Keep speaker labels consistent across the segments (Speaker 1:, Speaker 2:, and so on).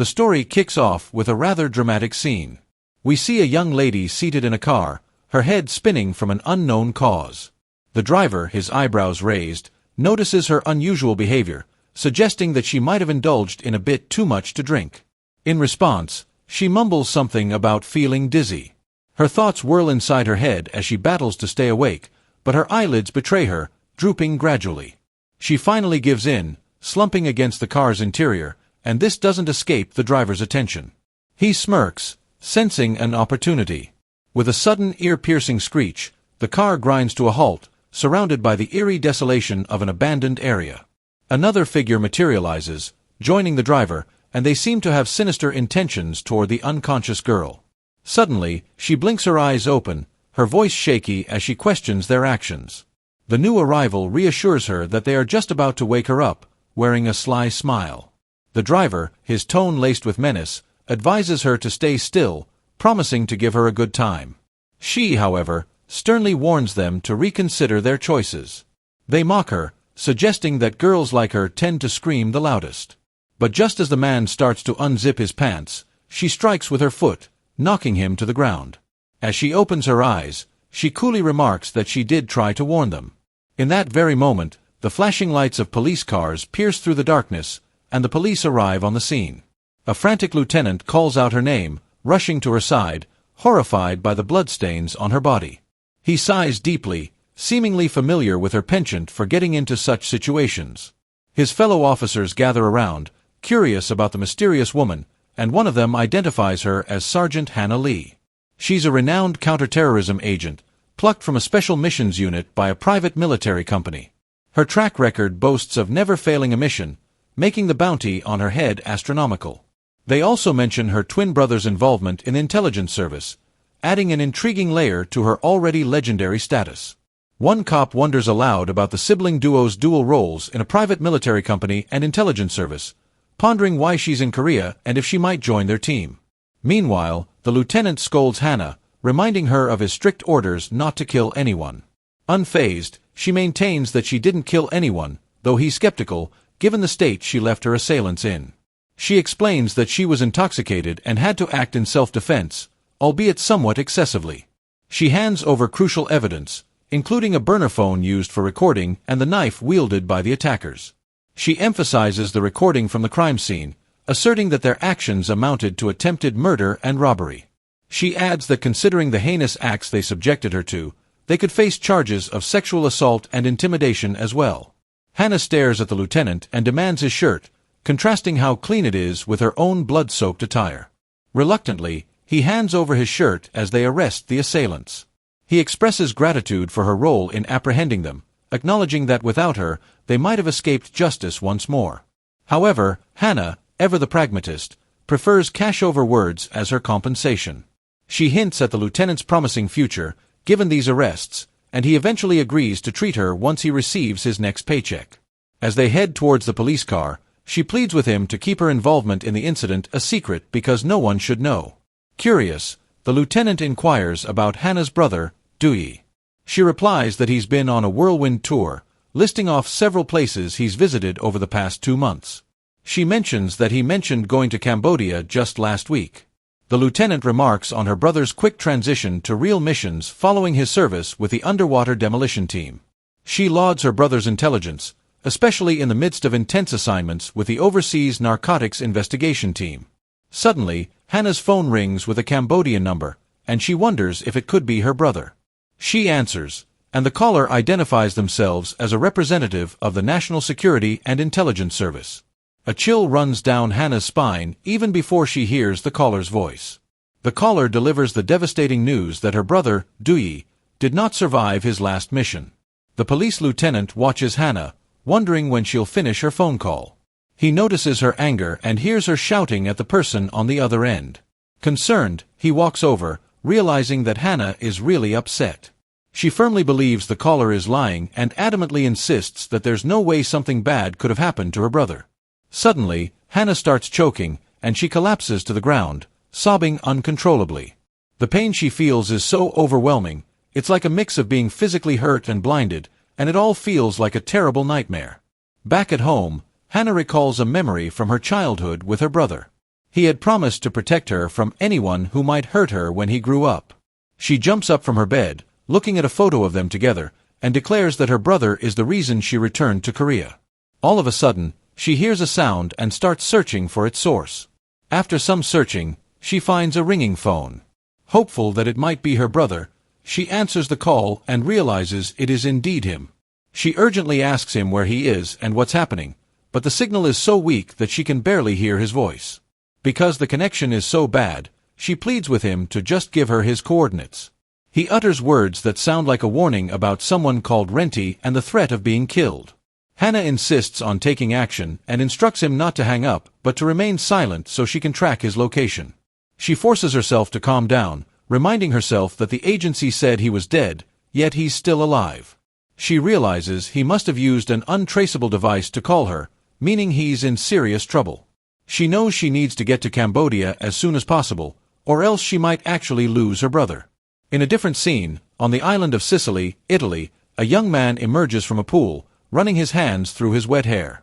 Speaker 1: The story kicks off with a rather dramatic scene. We see a young lady seated in a car, her head spinning from an unknown cause. The driver, his eyebrows raised, notices her unusual behavior, suggesting that she might have indulged in a bit too much to drink. In response, she mumbles something about feeling dizzy. Her thoughts whirl inside her head as she battles to stay awake, but her eyelids betray her, drooping gradually. She finally gives in, slumping against the car's interior, and this doesn't escape the driver's attention. He smirks, sensing an opportunity. With a sudden ear-piercing screech, the car grinds to a halt, surrounded by the eerie desolation of an abandoned area. Another figure materializes, joining the driver, and they seem to have sinister intentions toward the unconscious girl. Suddenly, she blinks her eyes open, her voice shaky as she questions their actions. The new arrival reassures her that they are just about to wake her up, wearing a sly smile. The driver, his tone laced with menace, advises her to stay still, promising to give her a good time. She, however, sternly warns them to reconsider their choices. They mock her, suggesting that girls like her tend to scream the loudest. But just as the man starts to unzip his pants, she strikes with her foot, knocking him to the ground. As she opens her eyes, she coolly remarks that she did try to warn them. In that very moment, the flashing lights of police cars pierce through the darkness, and the police arrive on the scene. A frantic lieutenant calls out her name, rushing to her side, horrified by the bloodstains on her body. He sighs deeply, seemingly familiar with her penchant for getting into such situations. His fellow officers gather around, curious about the mysterious woman, and one of them identifies her as Sergeant Hana Lee. She's a renowned counterterrorism agent, plucked from a special missions unit by a private military company. Her track record boasts of never failing a mission, making the bounty on her head astronomical. They also mention her twin brother's involvement in the intelligence service, adding an intriguing layer to her already legendary status. One cop wonders aloud about the sibling duo's dual roles in a private military company and intelligence service, pondering why she's in Korea and if she might join their team. Meanwhile, the lieutenant scolds Hana, reminding her of his strict orders not to kill anyone. Unfazed, she maintains that she didn't kill anyone, though he's skeptical, given the state she left her assailants in. She explains that she was intoxicated and had to act in self-defense, albeit somewhat excessively. She hands over crucial evidence, including a burner phone used for recording and the knife wielded by the attackers. She emphasizes the recording from the crime scene, asserting that their actions amounted to attempted murder and robbery. She adds that considering the heinous acts they subjected her to, they could face charges of sexual assault and intimidation as well. Hana stares at the lieutenant and demands his shirt, contrasting how clean it is with her own blood-soaked attire. Reluctantly, he hands over his shirt as they arrest the assailants. He expresses gratitude for her role in apprehending them, acknowledging that without her, they might have escaped justice once more. However, Hana, ever the pragmatist, prefers cash over words as her compensation. She hints at the lieutenant's promising future, given these arrests, and he eventually agrees to treat her once he receives his next paycheck. As they head towards the police car, she pleads with him to keep her involvement in the incident a secret because no one should know. Curious, the lieutenant inquires about Hana's brother, Dui. She replies that he's been on a whirlwind tour, listing off several places he's visited over the past 2 months. She mentions that he mentioned going to Cambodia just last week. The lieutenant remarks on her brother's quick transition to real missions following his service with the underwater demolition team. She lauds her brother's intelligence, especially in the midst of intense assignments with the overseas narcotics investigation team. Suddenly, Hana's phone rings with a Cambodian number, and she wonders if it could be her brother. She answers, and the caller identifies themselves as a representative of the National Security and Intelligence Service. A chill runs down Hana's spine even before she hears the caller's voice. The caller delivers the devastating news that her brother, Dui, did not survive his last mission. The police lieutenant watches Hana, wondering when she'll finish her phone call. He notices her anger and hears her shouting at the person on the other end. Concerned, he walks over, realizing that Hana is really upset. She firmly believes the caller is lying and adamantly insists that there's no way something bad could have happened to her brother. Suddenly, Hana starts choking, and she collapses to the ground, sobbing uncontrollably. The pain she feels is so overwhelming, it's like a mix of being physically hurt and blinded, and it all feels like a terrible nightmare. Back at home, Hana recalls a memory from her childhood with her brother. He had promised to protect her from anyone who might hurt her when he grew up. She jumps up from her bed, looking at a photo of them together, and declares that her brother is the reason she returned to Korea. All of a sudden, she hears a sound and starts searching for its source. After some searching, she finds a ringing phone. Hopeful that it might be her brother, she answers the call and realizes it is indeed him. She urgently asks him where he is and what's happening, but the signal is so weak that she can barely hear his voice. Because the connection is so bad, she pleads with him to just give her his coordinates. He utters words that sound like a warning about someone called Renti and the threat of being killed. Hana insists on taking action and instructs him not to hang up but to remain silent so she can track his location. She forces herself to calm down, reminding herself that the agency said he was dead, yet he's still alive. She realizes he must have used an untraceable device to call her, meaning he's in serious trouble. She knows she needs to get to Cambodia as soon as possible, or else she might actually lose her brother. In a different scene, on the island of Sicily, Italy, a young man emerges from a pool, running his hands through his wet hair.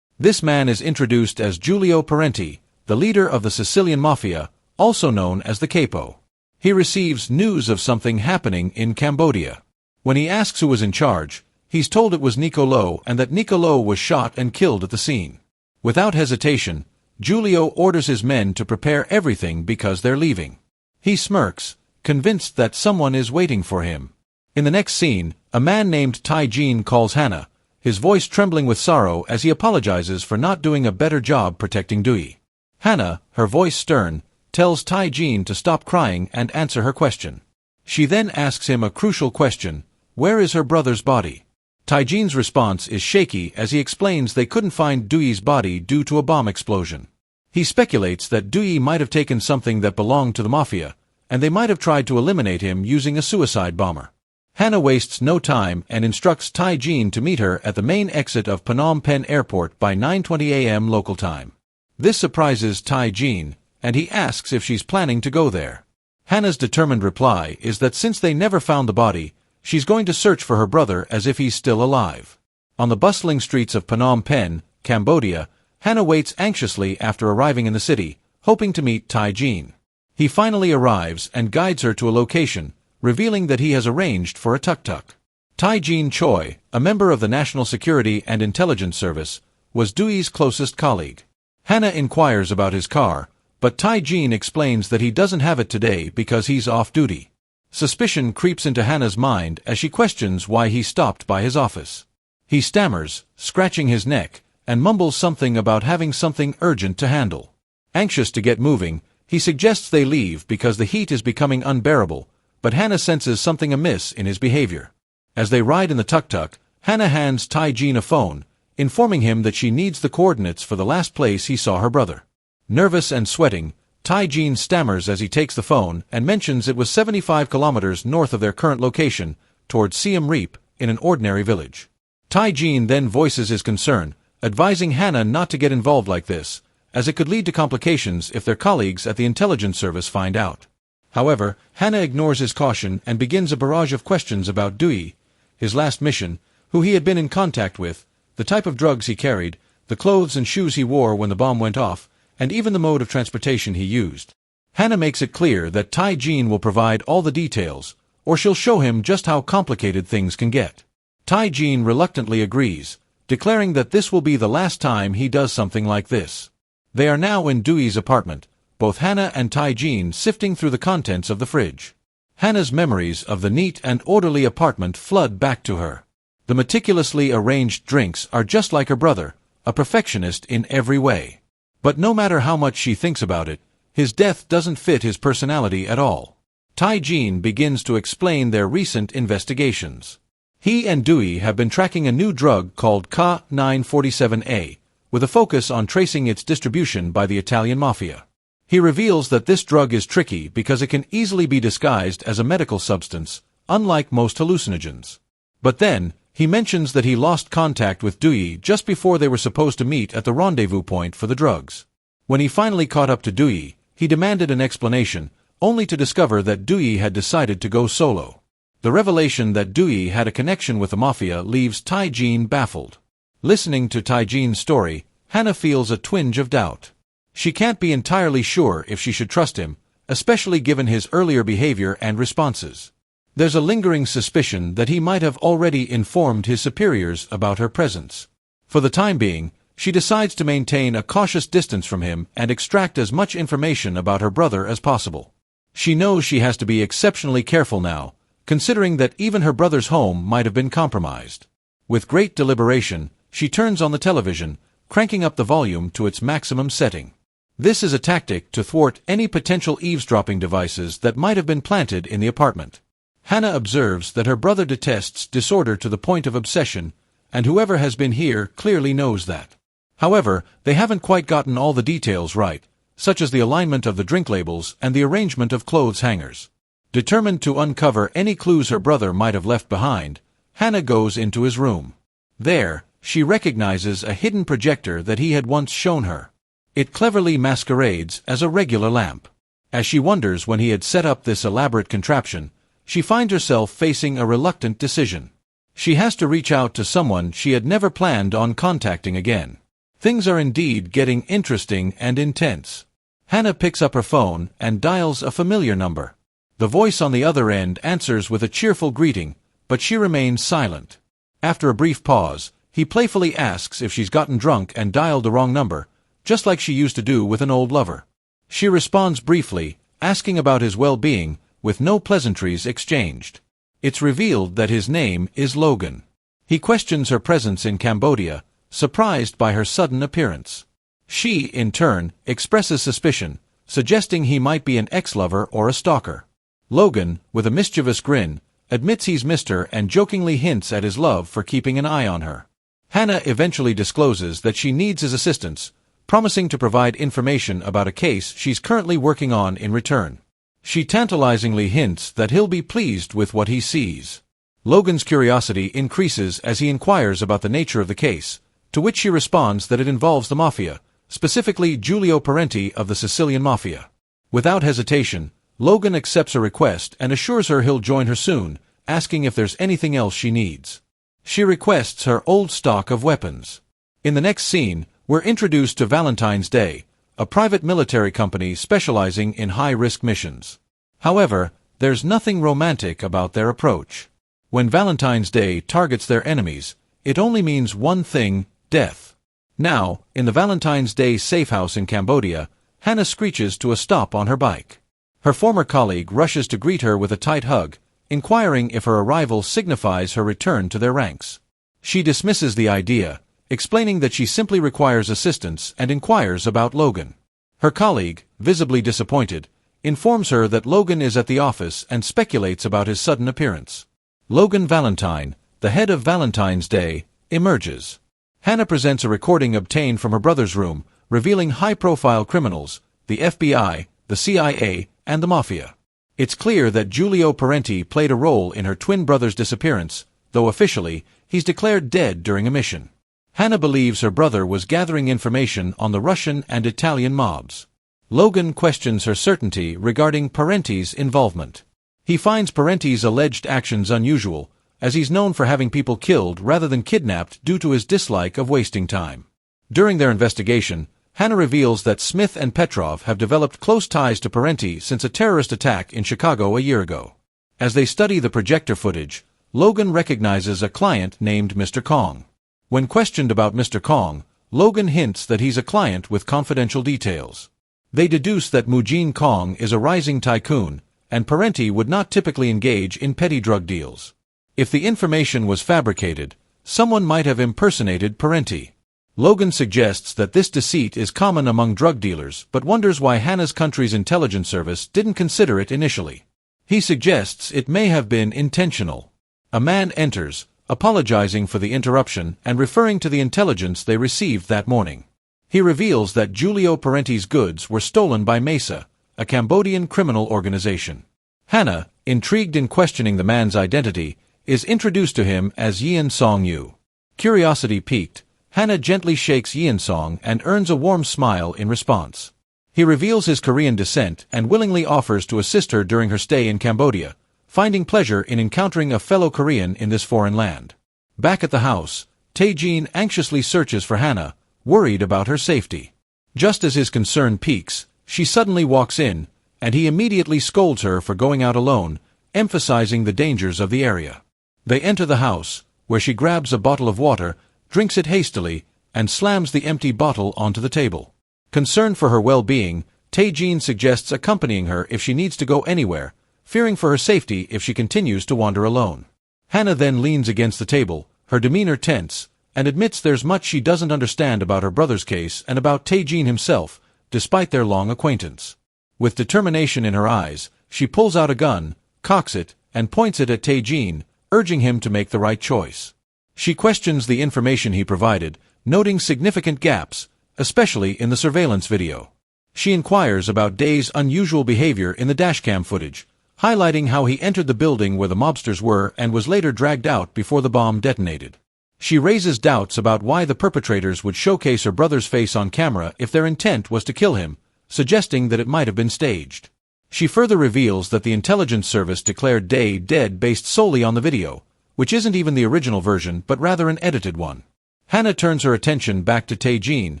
Speaker 1: This man is introduced as Giulio Parenti, the leader of the Sicilian Mafia, also known as the Capo. He receives news of something happening in Cambodia. When he asks who was in charge, he's told it was Niccolò and that Niccolò was shot and killed at the scene. Without hesitation, Giulio orders his men to prepare everything because they're leaving. He smirks, convinced that someone is waiting for him. In the next scene, a man named Tai-jin calls Hana, his voice trembling with sorrow as he apologizes for not doing a better job protecting Dui. Hana, her voice stern, tells Tai-jin to stop crying and answer her question. She then asks him a crucial question: where is her brother's body? Tai-jin's response is shaky as he explains they couldn't find Dui's body due to a bomb explosion. He speculates that Dui might have taken something that belonged to the mafia, and they might have tried to eliminate him using a suicide bomber. Hana wastes no time and instructs Tai-jin to meet her at the main exit of Phnom Penh Airport by 9:20 a.m. local time. This surprises Tai-jin, and he asks if she's planning to go there. Hana's determined reply is that since they never found the body, she's going to search for her brother as if he's still alive. On the bustling streets of Phnom Penh, Cambodia, Hana waits anxiously after arriving in the city, hoping to meet Tai-jin. He finally arrives and guides her to a location, revealing that he has arranged for a tuk-tuk. Tai-jin Choi, a member of the National Security and Intelligence Service, was Dui's closest colleague. Hana inquires about his car, but Tai-jin explains that he doesn't have it today because he's off duty. Suspicion creeps into Hana's mind as she questions why he stopped by his office. He stammers, scratching his neck, and mumbles something about having something urgent to handle. Anxious to get moving, he suggests they leave because the heat is becoming unbearable, but Hana senses something amiss in his behavior. As they ride in the tuk-tuk, Hana hands Tai-jin a phone, informing him that she needs the coordinates for the last place he saw her brother. Nervous and sweating, Tai-jin stammers as he takes the phone and mentions it was 75 kilometers north of their current location, towards Siem Reap, in an ordinary village. Tai-jin then voices his concern, advising Hana not to get involved like this, as it could lead to complications if their colleagues at the intelligence service find out. However, Hana ignores his caution and begins a barrage of questions about Dui, his last mission, who he had been in contact with, the type of drugs he carried, the clothes and shoes he wore when the bomb went off, and even the mode of transportation he used. Hana makes it clear that Tai-jin will provide all the details, or she'll show him just how complicated things can get. Tai-jin reluctantly agrees, declaring that this will be the last time he does something like this. They are now in Dui's apartment, both Hana and Tai-jin sifting through the contents of the fridge. Hana's memories of the neat and orderly apartment flood back to her. The meticulously arranged drinks are just like her brother, a perfectionist in every way. But no matter how much she thinks about it, his death doesn't fit his personality at all. Tai-jin begins to explain their recent investigations. He and Dui have been tracking a new drug called K947A, with a focus on tracing its distribution by the Italian mafia. He reveals that this drug is tricky because it can easily be disguised as a medical substance, unlike most hallucinogens. But then, he mentions that he lost contact with Dui just before they were supposed to meet at the rendezvous point for the drugs. When he finally caught up to Dui, he demanded an explanation, only to discover that Dui had decided to go solo. The revelation that Dui had a connection with the mafia leaves Tai-jin baffled. Listening to Tai-jin's story, Hana feels a twinge of doubt. She can't be entirely sure if she should trust him, especially given his earlier behavior and responses. There's a lingering suspicion that he might have already informed his superiors about her presence. For the time being, she decides to maintain a cautious distance from him and extract as much information about her brother as possible. She knows she has to be exceptionally careful now, considering that even her brother's home might have been compromised. With great deliberation, she turns on the television, cranking up the volume to its maximum setting. This is a tactic to thwart any potential eavesdropping devices that might have been planted in the apartment. Hana observes that her brother detests disorder to the point of obsession, and whoever has been here clearly knows that. However, they haven't quite gotten all the details right, such as the alignment of the drink labels and the arrangement of clothes hangers. Determined to uncover any clues her brother might have left behind, Hana goes into his room. There, she recognizes a hidden projector that he had once shown her. It cleverly masquerades as a regular lamp. As she wonders when he had set up this elaborate contraption, she finds herself facing a reluctant decision. She has to reach out to someone she had never planned on contacting again. Things are indeed getting interesting and intense. Hana picks up her phone and dials a familiar number. The voice on the other end answers with a cheerful greeting, but she remains silent. After a brief pause, he playfully asks if she's gotten drunk and dialed the wrong number, just like she used to do with an old lover. She responds briefly, asking about his well-being, with no pleasantries exchanged. It's revealed that his name is Logan. He questions her presence in Cambodia, surprised by her sudden appearance. She, in turn, expresses suspicion, suggesting he might be an ex-lover or a stalker. Logan, with a mischievous grin, admits he's missed her and jokingly hints at his love for keeping an eye on her. Hana eventually discloses that she needs his assistance, promising to provide information about a case she's currently working on in return. She tantalizingly hints that he'll be pleased with what he sees. Logan's curiosity increases as he inquires about the nature of the case, to which she responds that it involves the mafia, specifically Giulio Parenti of the Sicilian Mafia. Without hesitation, Logan accepts her request and assures her he'll join her soon, asking if there's anything else she needs. She requests her old stock of weapons. In the next scene, we're introduced to Valentine's Day, a private military company specializing in high-risk missions. However, there's nothing romantic about their approach. When Valentine's Day targets their enemies, it only means one thing: death. Now, in the Valentine's Day safe house in Cambodia, Hana screeches to a stop on her bike. Her former colleague rushes to greet her with a tight hug, inquiring if her arrival signifies her return to their ranks. She dismisses the idea, explaining that she simply requires assistance and inquires about Logan. Her colleague, visibly disappointed, informs her that Logan is at the office and speculates about his sudden appearance. Logan Valentine, the head of Valentine's Day, emerges. Hana presents a recording obtained from her brother's room, revealing high-profile criminals, the FBI, the CIA, and the Mafia. It's clear that Giulio Parenti played a role in her twin brother's disappearance, though officially, he's declared dead during a mission. Hana believes her brother was gathering information on the Russian and Italian mobs. Logan questions her certainty regarding Parenti's involvement. He finds Parenti's alleged actions unusual, as he's known for having people killed rather than kidnapped due to his dislike of wasting time. During their investigation, Hana reveals that Smith and Petrov have developed close ties to Parenti since a terrorist attack in Chicago a year ago. As they study the projector footage, Logan recognizes a client named Mr. Kong. When questioned about Mr. Kong, Logan hints that he's a client with confidential details. They deduce that Mujin Kong is a rising tycoon, and Parenti would not typically engage in petty drug deals. If the information was fabricated, someone might have impersonated Parenti. Logan suggests that this deceit is common among drug dealers, but wonders why Hana's country's intelligence service didn't consider it initially. He suggests it may have been intentional. A man enters, apologizing for the interruption and referring to the intelligence they received that morning. He reveals that Giulio Parenti's goods were stolen by Mesa, a Cambodian criminal organization. Hana, intrigued in questioning the man's identity, is introduced to him as Yeon Song-yu. Curiosity piqued, Hana gently shakes Yeon Song and earns a warm smile in response. He reveals his Korean descent and willingly offers to assist her during her stay in Cambodia, finding pleasure in encountering a fellow Korean in this foreign land. Back at the house, Tae-jin anxiously searches for Hana, worried about her safety. Just as his concern peaks, she suddenly walks in, and he immediately scolds her for going out alone, emphasizing the dangers of the area. They enter the house, where she grabs a bottle of water, drinks it hastily, and slams the empty bottle onto the table. Concerned for her well-being, Tae-jin suggests accompanying her if she needs to go anywhere, fearing for her safety if she continues to wander alone. Hana then leans against the table, her demeanor tense, and admits there's much she doesn't understand about her brother's case and about Tae-jin himself, despite their long acquaintance. With determination in her eyes, she pulls out a gun, cocks it, and points it at Tae-jin, urging him to make the right choice. She questions the information he provided, noting significant gaps, especially in the surveillance video. She inquires about Dae's unusual behavior in the dashcam footage, highlighting how he entered the building where the mobsters were and was later dragged out before the bomb detonated. She raises doubts about why the perpetrators would showcase her brother's face on camera if their intent was to kill him, suggesting that it might have been staged. She further reveals that the intelligence service declared Dae dead based solely on the video, which isn't even the original version but rather an edited one. Hana turns her attention back to Tae-jin,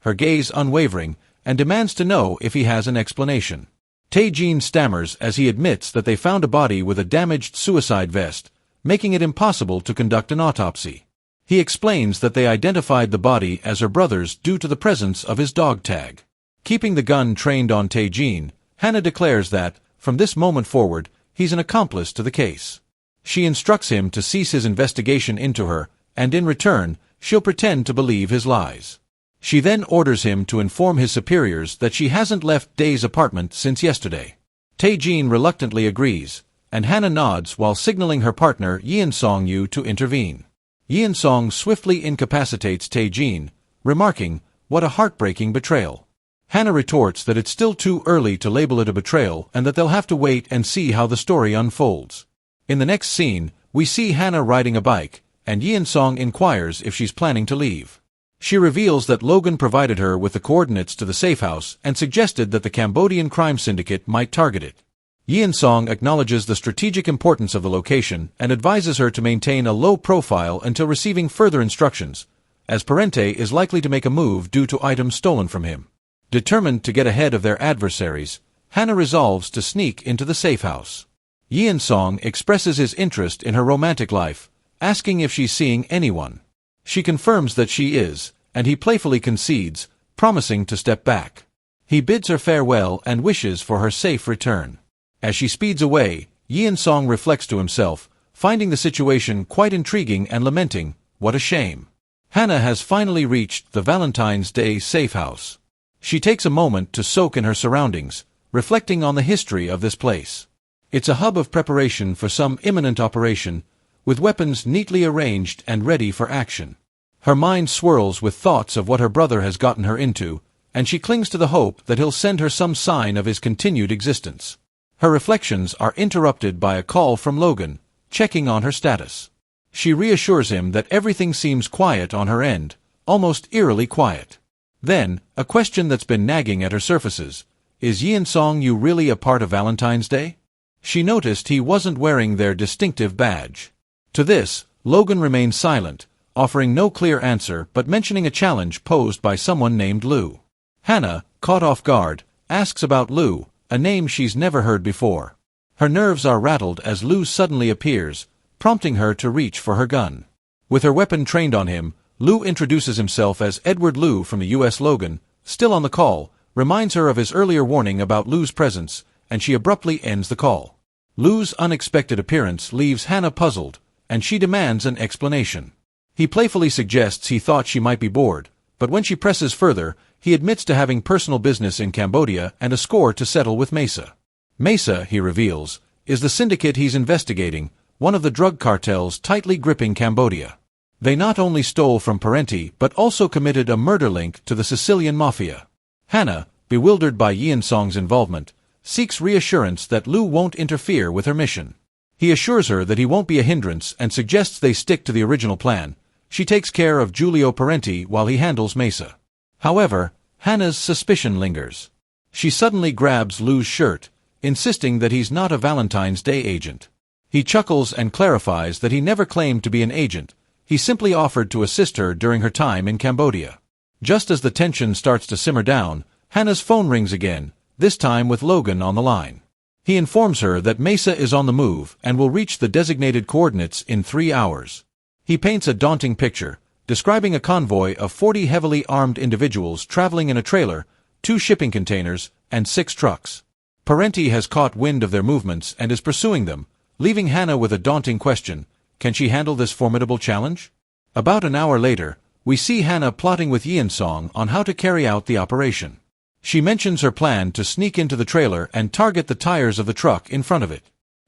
Speaker 1: her gaze unwavering, and demands to know if he has an explanation. Tae-jin stammers as he admits that they found a body with a damaged suicide vest, making it impossible to conduct an autopsy. He explains that they identified the body as her brother's due to the presence of his dog tag. Keeping the gun trained on Tae-jin, Hana declares that, from this moment forward, he's an accomplice to the case. She instructs him to cease his investigation into her, and in return, she'll pretend to believe his lies. She then orders him to inform his superiors that she hasn't left Dae's apartment since yesterday. Tae-jin reluctantly agrees, and Hana nods while signaling her partner Yeon-song-yu to intervene. Yeon-song swiftly incapacitates Tae-jin, remarking, "What a heartbreaking betrayal." Hana retorts that it's still too early to label it a betrayal and that they'll have to wait and see how the story unfolds. In the next scene, we see Hana riding a bike, and Yeon-song inquires if she's planning to leave. She reveals that Logan provided her with the coordinates to the safe house and suggested that the Cambodian crime syndicate might target it. Yeon-song acknowledges the strategic importance of the location and advises her to maintain a low profile until receiving further instructions, as Parenti is likely to make a move due to items stolen from him. Determined to get ahead of their adversaries, Hana resolves to sneak into the safe house. Yeon-song expresses his interest in her romantic life, asking if she's seeing anyone. She confirms that she is, and he playfully concedes, promising to step back. He bids her farewell and wishes for her safe return. As she speeds away, Yeon-song reflects to himself, finding the situation quite intriguing and lamenting, "What a shame." Hana has finally reached the Valentine's Day safe house. She takes a moment to soak in her surroundings, reflecting on the history of this place. It's a hub of preparation for some imminent operation, with weapons neatly arranged and ready for action. Her mind swirls with thoughts of what her brother has gotten her into, and she clings to the hope that he'll send her some sign of his continued existence. Her reflections are interrupted by a call from Logan, checking on her status. She reassures him that everything seems quiet on her end, almost eerily quiet. Then, a question that's been nagging at her surfaces: is Yeon-song-yu really a part of Valentine's Day? She noticed he wasn't wearing their distinctive badge. To this, Logan remains silent, offering no clear answer but mentioning a challenge posed by someone named Lou. Hana, caught off guard, asks about Lou, a name she's never heard before. Her nerves are rattled as Lou suddenly appears, prompting her to reach for her gun. With her weapon trained on him, Lou introduces himself as Edward Liu from the U.S. Logan, still on the call, reminds her of his earlier warning about Lou's presence, and she abruptly ends the call. Lou's unexpected appearance leaves Hana puzzled, and she demands an explanation. He playfully suggests he thought she might be bored, but when she presses further, he admits to having personal business in Cambodia and a score to settle with Mesa. Mesa, he reveals, is the syndicate he's investigating, one of the drug cartels tightly gripping Cambodia. They not only stole from Parenti but also committed a murder link to the Sicilian mafia. Hana, bewildered by Yeon-song's involvement, seeks reassurance that Lou won't interfere with her mission. He assures her that he won't be a hindrance and suggests they stick to the original plan. She takes care of Giulio Parenti while he handles Mesa. However, Hana's suspicion lingers. She suddenly grabs Lou's shirt, insisting that he's not a Valentine's Day agent. He chuckles and clarifies that he never claimed to be an agent. He simply offered to assist her during her time in Cambodia. Just as the tension starts to simmer down, Hana's phone rings again, this time with Logan on the line. He informs her that Mesa is on the move and will reach the designated coordinates in 3 hours. He paints a daunting picture, describing a convoy of 40 heavily armed individuals traveling in a trailer, 2 shipping containers, and 6 trucks. Parenti has caught wind of their movements and is pursuing them, leaving Hana with a daunting question: can she handle this formidable challenge? About an hour later, we see Hana plotting with Yeon-song on how to carry out the operation. She mentions her plan to sneak into the trailer and target the tires of the truck in front of it.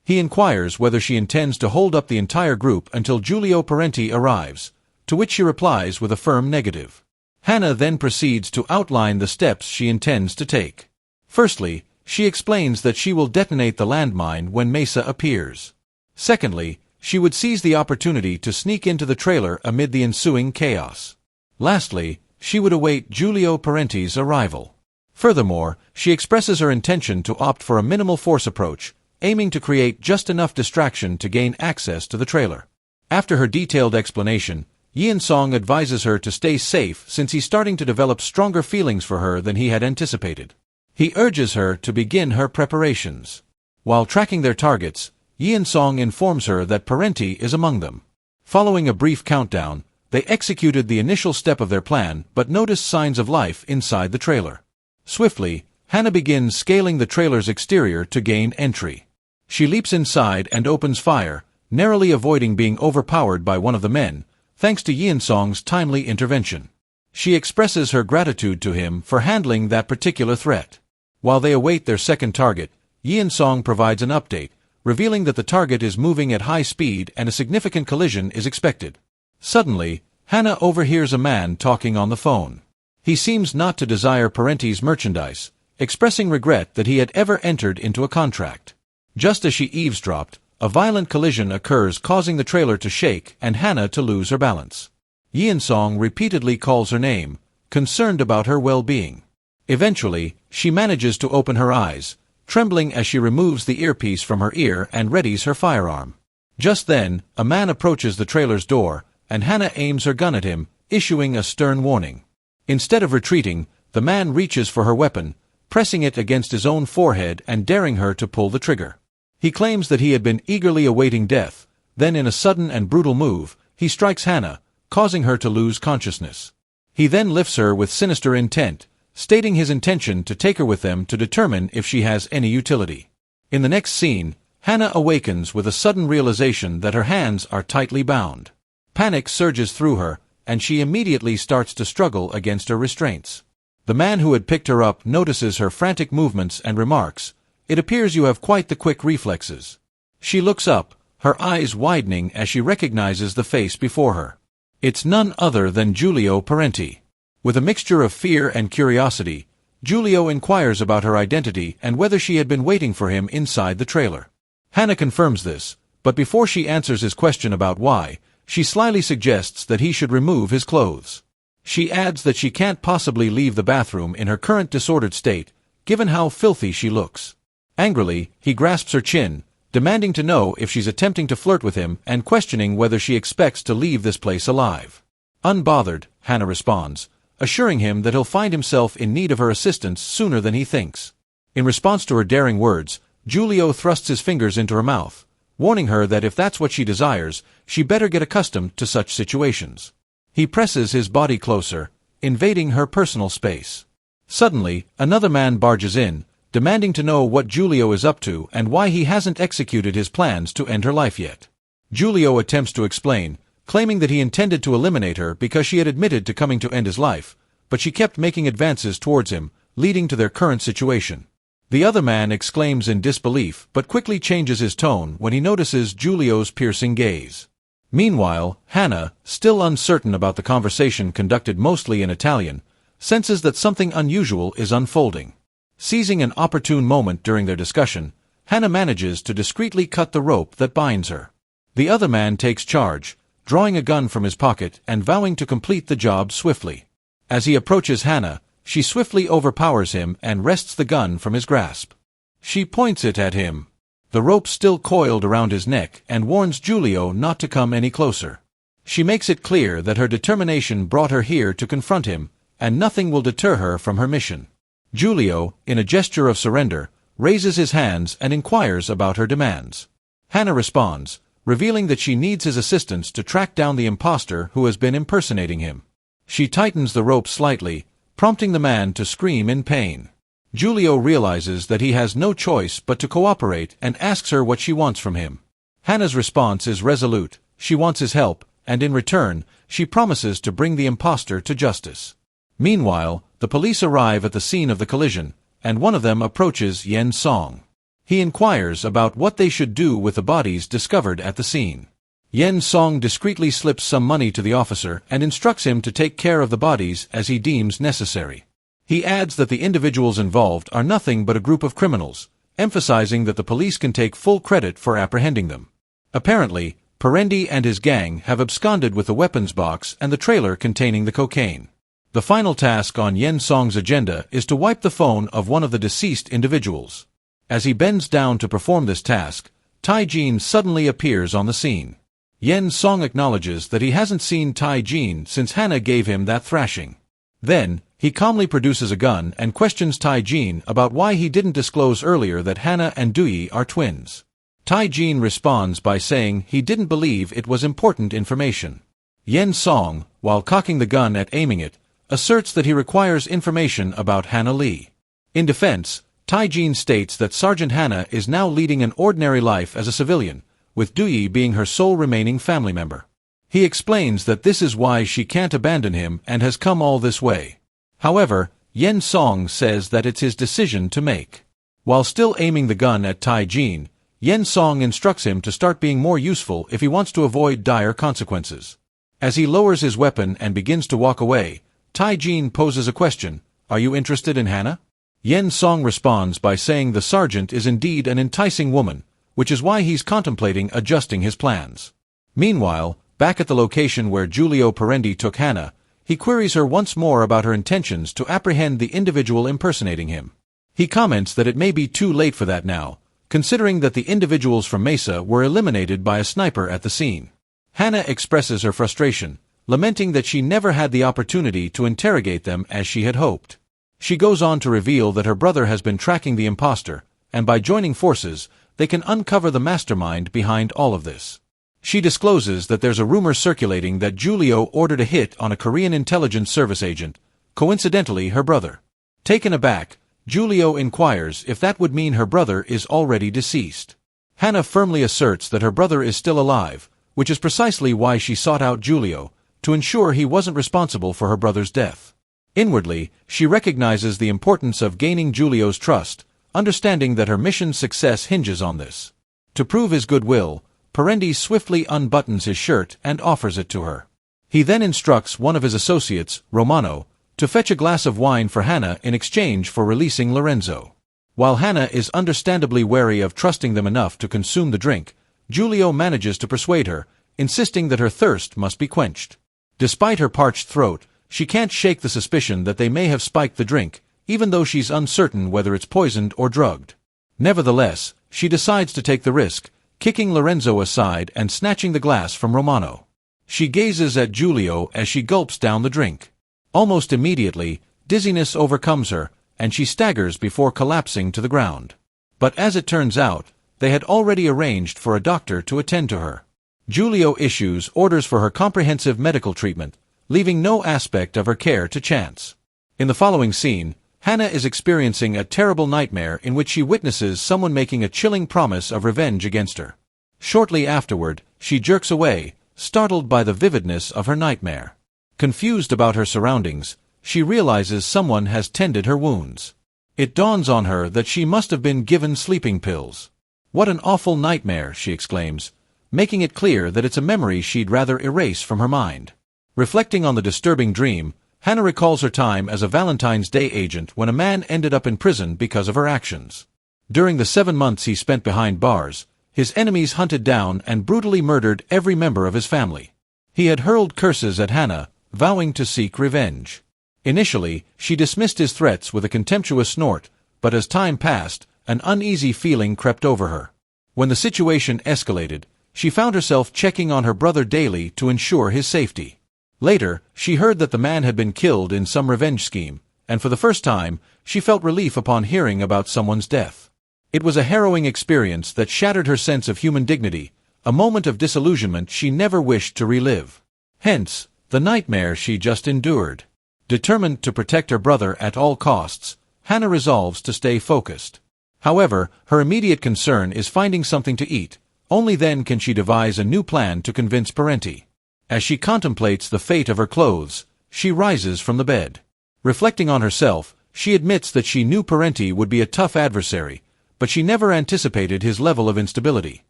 Speaker 1: He inquires whether she intends to hold up the entire group until Giulio Parenti arrives, to which she replies with a firm negative. Hana then proceeds to outline the steps she intends to take. Firstly, she explains that she will detonate the landmine when Mesa appears. Secondly, she would seize the opportunity to sneak into the trailer amid the ensuing chaos. Lastly, she would await Giulio Parenti's arrival. Furthermore, she expresses her intention to opt for a minimal force approach, aiming to create just enough distraction to gain access to the trailer. After her detailed explanation, Yeon-song advises her to stay safe since he's starting to develop stronger feelings for her than he had anticipated. He urges her to begin her preparations. While tracking their targets, Yeon-song informs her that Parenti is among them. Following a brief countdown, they executed the initial step of their plan but noticed signs of life inside the trailer. Swiftly, Hana begins scaling the trailer's exterior to gain entry. She leaps inside and opens fire, narrowly avoiding being overpowered by one of the men, thanks to Yeon-song's timely intervention. She expresses her gratitude to him for handling that particular threat. While they await their second target, Yeon-song provides an update, revealing that the target is moving at high speed and a significant collision is expected. Suddenly, Hana overhears a man talking on the phone. He seems not to desire Parenti's merchandise, expressing regret that he had ever entered into a contract. Just as she eavesdropped, a violent collision occurs, causing the trailer to shake and Hana to lose her balance. Yeon-song repeatedly calls her name, concerned about her well-being. Eventually, she manages to open her eyes, trembling as she removes the earpiece from her ear and readies her firearm. Just then, a man approaches the trailer's door, and Hana aims her gun at him, issuing a stern warning. Instead of retreating, the man reaches for her weapon, pressing it against his own forehead and daring her to pull the trigger. He claims that he had been eagerly awaiting death, then in a sudden and brutal move, he strikes Hana, causing her to lose consciousness. He then lifts her with sinister intent, stating his intention to take her with them to determine if she has any utility. In the next scene, Hana awakens with a sudden realization that her hands are tightly bound. Panic surges through her, and she immediately starts to struggle against her restraints. The man who had picked her up notices her frantic movements and remarks, "It appears you have quite the quick reflexes." She looks up, her eyes widening as she recognizes the face before her. It's none other than Giulio Parenti. With a mixture of fear and curiosity, Giulio inquires about her identity and whether she had been waiting for him inside the trailer. Hana confirms this, but before she answers his question about why, she slyly suggests that he should remove his clothes. She adds that she can't possibly leave the bathroom in her current disordered state, given how filthy she looks. Angrily, he grasps her chin, demanding to know if she's attempting to flirt with him and questioning whether she expects to leave this place alive. Unbothered, Hana responds, assuring him that he'll find himself in need of her assistance sooner than he thinks. In response to her daring words, Giulio thrusts his fingers into her mouth, warning her that if that's what she desires, she better get accustomed to such situations. He presses his body closer, invading her personal space. Suddenly, another man barges in, demanding to know what Giulio is up to and why he hasn't executed his plans to end her life yet. Giulio attempts to explain, claiming that he intended to eliminate her because she had admitted to coming to end his life, but she kept making advances towards him, leading to their current situation. The other man exclaims in disbelief but quickly changes his tone when he notices Giulio's piercing gaze. Meanwhile, Hana, still uncertain about the conversation conducted mostly in Italian, senses that something unusual is unfolding. Seizing an opportune moment during their discussion, Hana manages to discreetly cut the rope that binds her. The other man takes charge, drawing a gun from his pocket and vowing to complete the job swiftly. As he approaches Hana, she swiftly overpowers him and wrests the gun from his grasp. She points it at him. The rope still coiled around his neck and warns Giulio not to come any closer. She makes it clear that her determination brought her here to confront him, and nothing will deter her from her mission. Giulio, in a gesture of surrender, raises his hands and inquires about her demands. Hana responds, revealing that she needs his assistance to track down the imposter who has been impersonating him. She tightens the rope slightly, prompting the man to scream in pain. Giulio realizes that he has no choice but to cooperate and asks her what she wants from him. Hana's response is resolute. She wants his help, and in return, she promises to bring the imposter to justice. Meanwhile, the police arrive at the scene of the collision, and one of them approaches Yen Song. He inquires about what they should do with the bodies discovered at the scene. Yen Song discreetly slips some money to the officer and instructs him to take care of the bodies as he deems necessary. He adds that the individuals involved are nothing but a group of criminals, emphasizing that the police can take full credit for apprehending them. Apparently, Parenti and his gang have absconded with the weapons box and the trailer containing the cocaine. The final task on Yen Song's agenda is to wipe the phone of one of the deceased individuals. As he bends down to perform this task, Tai-jin suddenly appears on the scene. Yen Song acknowledges that he hasn't seen Tai-jin since Hana gave him that thrashing. Then, he calmly produces a gun and questions Tai-jin about why he didn't disclose earlier that Hana and Dui are twins. Tai-jin responds by saying he didn't believe it was important information. Yen Song, while cocking the gun at aiming it, asserts that he requires information about Hana Lee. In defense, Tai-jin states that Sergeant Hana is now leading an ordinary life as a civilian, with Dui being her sole remaining family member. He explains that this is why she can't abandon him and has come all this way. However, Yen Song says that it's his decision to make. While still aiming the gun at Tai-jin, Yen Song instructs him to start being more useful if he wants to avoid dire consequences. As he lowers his weapon and begins to walk away, Tai-jin poses a question, "Are you interested in Hana?" Yen Song responds by saying the sergeant is indeed an enticing woman, which is why he's contemplating adjusting his plans. Meanwhile, back at the location where Giulio Parenti took Hana, he queries her once more about her intentions to apprehend the individual impersonating him. He comments that it may be too late for that now, considering that the individuals from Mesa were eliminated by a sniper at the scene. Hana expresses her frustration, lamenting that she never had the opportunity to interrogate them as she had hoped. She goes on to reveal that her brother has been tracking the imposter, and by joining forces, they can uncover the mastermind behind all of this. She discloses that there's a rumor circulating that Giulio ordered a hit on a Korean intelligence service agent, coincidentally her brother. Taken aback, Giulio inquires if that would mean her brother is already deceased. Hana firmly asserts that her brother is still alive, which is precisely why she sought out Giulio, to ensure he wasn't responsible for her brother's death. Inwardly, she recognizes the importance of gaining Giulio's trust, understanding that her mission's success hinges on this. To prove his goodwill, Parenti swiftly unbuttons his shirt and offers it to her. He then instructs one of his associates, Romano, to fetch a glass of wine for Hana in exchange for releasing Lorenzo. While Hana is understandably wary of trusting them enough to consume the drink, Giulio manages to persuade her, insisting that her thirst must be quenched. Despite her parched throat, she can't shake the suspicion that they may have spiked the drink, even though she's uncertain whether it's poisoned or drugged. Nevertheless, she decides to take the risk, kicking Lorenzo aside and snatching the glass from Romano. She gazes at Giulio as she gulps down the drink. Almost immediately, dizziness overcomes her, and she staggers before collapsing to the ground. But as it turns out, they had already arranged for a doctor to attend to her. Giulio issues orders for her comprehensive medical treatment, leaving no aspect of her care to chance. In the following scene, Hana is experiencing a terrible nightmare in which she witnesses someone making a chilling promise of revenge against her. Shortly afterward, she jerks away, startled by the vividness of her nightmare. Confused about her surroundings, she realizes someone has tended her wounds. It dawns on her that she must have been given sleeping pills. "What an awful nightmare," she exclaims, making it clear that it's a memory she'd rather erase from her mind. Reflecting on the disturbing dream, Hana recalls her time as a Valentine's Day agent when a man ended up in prison because of her actions. During the 7 months he spent behind bars, his enemies hunted down and brutally murdered every member of his family. He had hurled curses at Hana, vowing to seek revenge. Initially, she dismissed his threats with a contemptuous snort, but as time passed, an uneasy feeling crept over her. When the situation escalated, she found herself checking on her brother daily to ensure his safety. Later, she heard that the man had been killed in some revenge scheme, and for the first time, she felt relief upon hearing about someone's death. It was a harrowing experience that shattered her sense of human dignity, a moment of disillusionment she never wished to relive. Hence, the nightmare she just endured. Determined to protect her brother at all costs, Hana resolves to stay focused. However, her immediate concern is finding something to eat. Only then can she devise a new plan to convince Parenti. As she contemplates the fate of her clothes, she rises from the bed. Reflecting on herself, she admits that she knew Parenti would be a tough adversary, but she never anticipated his level of instability.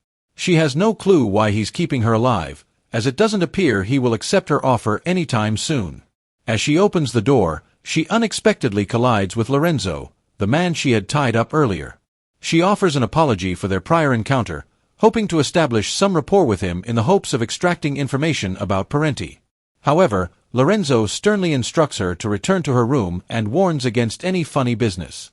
Speaker 1: She has no clue why he's keeping her alive, as it doesn't appear he will accept her offer anytime soon. As she opens the door, she unexpectedly collides with Lorenzo, the man she had tied up earlier. She offers an apology for their prior encounter, hoping to establish some rapport with him in the hopes of extracting information about Parenti. However, Lorenzo sternly instructs her to return to her room and warns against any funny business.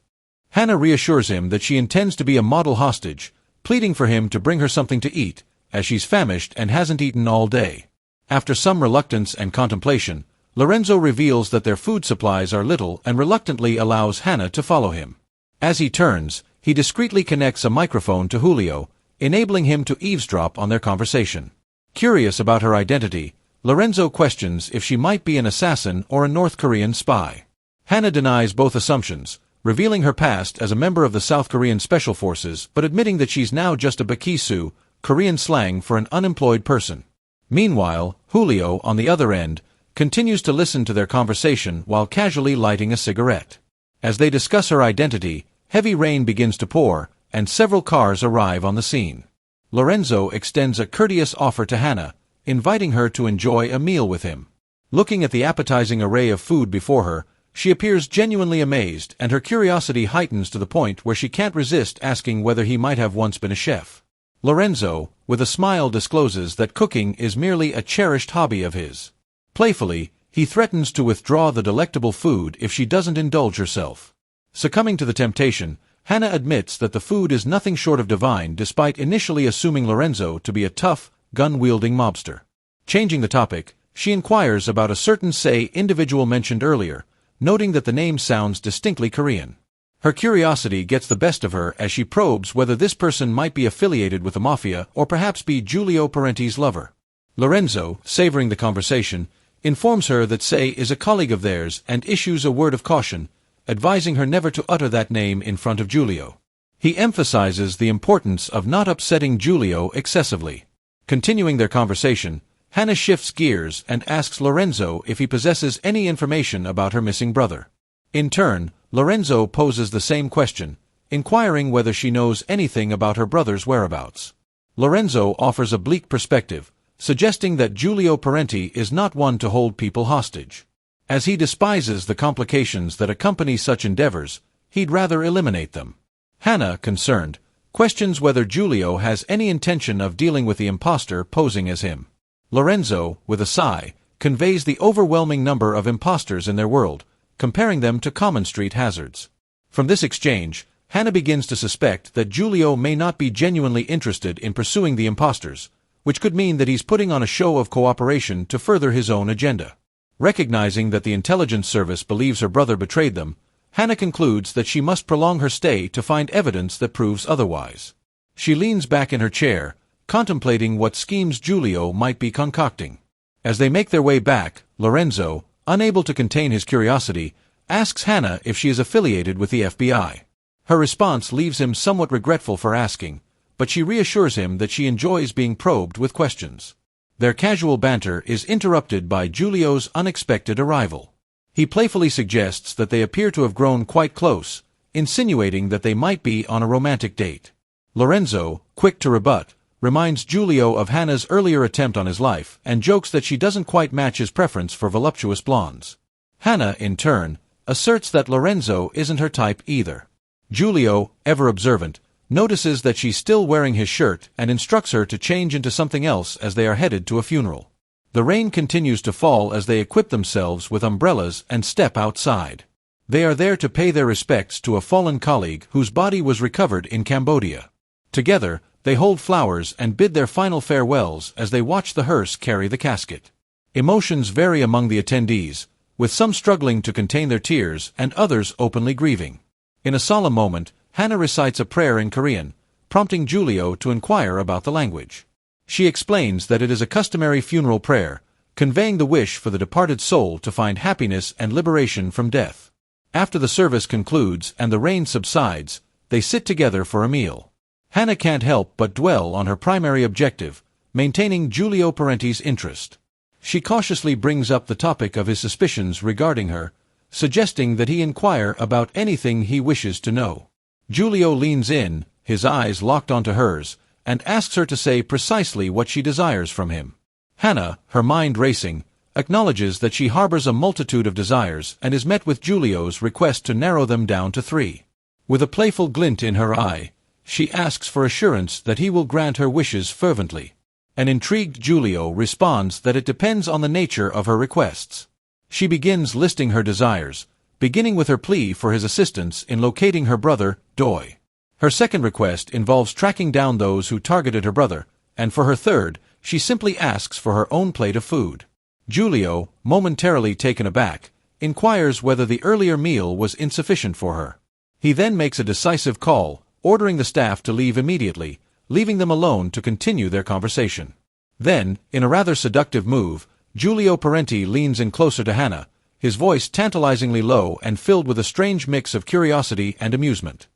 Speaker 1: Hana reassures him that she intends to be a model hostage, pleading for him to bring her something to eat, as she's famished and hasn't eaten all day. After some reluctance and contemplation, Lorenzo reveals that their food supplies are little and reluctantly allows Hana to follow him. As he turns, he discreetly connects a microphone to Giulio, enabling him to eavesdrop on their conversation. Curious about her identity, Lorenzo questions if she might be an assassin or a North Korean spy. Hana denies both assumptions, revealing her past as a member of the South Korean Special Forces but admitting that she's now just a bakisu, Korean slang for an unemployed person. Meanwhile, Giulio, on the other end, continues to listen to their conversation while casually lighting a cigarette. As they discuss her identity, heavy rain begins to pour, and several cars arrive on the scene. Lorenzo extends a courteous offer to Hana, inviting her to enjoy a meal with him. Looking at the appetizing array of food before her, she appears genuinely amazed, and her curiosity heightens to the point where she can't resist asking whether he might have once been a chef. Lorenzo, with a smile, discloses that cooking is merely a cherished hobby of his. Playfully, he threatens to withdraw the delectable food if she doesn't indulge herself. Succumbing to the temptation, Hana admits that the food is nothing short of divine despite initially assuming Lorenzo to be a tough, gun-wielding mobster. Changing the topic, she inquires about a certain individual mentioned earlier, noting that the name sounds distinctly Korean. Her curiosity gets the best of her as she probes whether this person might be affiliated with the mafia or perhaps be Giulio Parenti's lover. Lorenzo, savoring the conversation, informs her that Sei is a colleague of theirs and issues a word of caution, advising her never to utter that name in front of Giulio. He emphasizes the importance of not upsetting Giulio excessively. Continuing their conversation, Hana shifts gears and asks Lorenzo if he possesses any information about her missing brother. In turn, Lorenzo poses the same question, inquiring whether she knows anything about her brother's whereabouts. Lorenzo offers a bleak perspective, suggesting that Giulio Parenti is not one to hold people hostage. As he despises the complications that accompany such endeavors, he'd rather eliminate them. Hana, concerned, questions whether Giulio has any intention of dealing with the impostor posing as him. Lorenzo, with a sigh, conveys the overwhelming number of impostors in their world, comparing them to common street hazards. From this exchange, Hana begins to suspect that Giulio may not be genuinely interested in pursuing the impostors, which could mean that he's putting on a show of cooperation to further his own agenda. Recognizing that the intelligence service believes her brother betrayed them, Hana concludes that she must prolong her stay to find evidence that proves otherwise. She leans back in her chair, contemplating what schemes Giulio might be concocting. As they make their way back, Lorenzo, unable to contain his curiosity, asks Hana if she is affiliated with the FBI. Her response leaves him somewhat regretful for asking, but she reassures him that she enjoys being probed with questions. Their casual banter is interrupted by Giulio's unexpected arrival. He playfully suggests that they appear to have grown quite close, insinuating that they might be on a romantic date. Lorenzo, quick to rebut, reminds Giulio of Hana's earlier attempt on his life and jokes that she doesn't quite match his preference for voluptuous blondes. Hana, in turn, asserts that Lorenzo isn't her type either. Giulio, ever observant, notices that she's still wearing his shirt and instructs her to change into something else as they are headed to a funeral. The rain continues to fall as they equip themselves with umbrellas and step outside. They are there to pay their respects to a fallen colleague whose body was recovered in Cambodia. Together, they hold flowers and bid their final farewells as they watch the hearse carry the casket. Emotions vary among the attendees, with some struggling to contain their tears and others openly grieving. In a solemn moment, Hana recites a prayer in Korean, prompting Giulio to inquire about the language. She explains that it is a customary funeral prayer, conveying the wish for the departed soul to find happiness and liberation from death. After the service concludes and the rain subsides, they sit together for a meal. Hana can't help but dwell on her primary objective, maintaining Giulio Parenti's interest. She cautiously brings up the topic of his suspicions regarding her, suggesting that he inquire about anything he wishes to know. Giulio leans in, his eyes locked onto hers, and asks her to say precisely what she desires from him. Hana, her mind racing, acknowledges that she harbors a multitude of desires and is met with Giulio's request to narrow them down to 3. With a playful glint in her eye, she asks for assurance that he will grant her wishes fervently. An intrigued Giulio responds that it depends on the nature of her requests. She begins listing her desires, beginning with her plea for his assistance in locating her brother, Doi. Her second request involves tracking down those who targeted her brother, and for her third, she simply asks for her own plate of food. Giulio, momentarily taken aback, inquires whether the earlier meal was insufficient for her. He then makes a decisive call, ordering the staff to leave immediately, leaving them alone to continue their conversation. Then, in a rather seductive move, Giulio Parenti leans in closer to Hana, his voice tantalizingly low and filled with a strange mix of curiosity and amusement.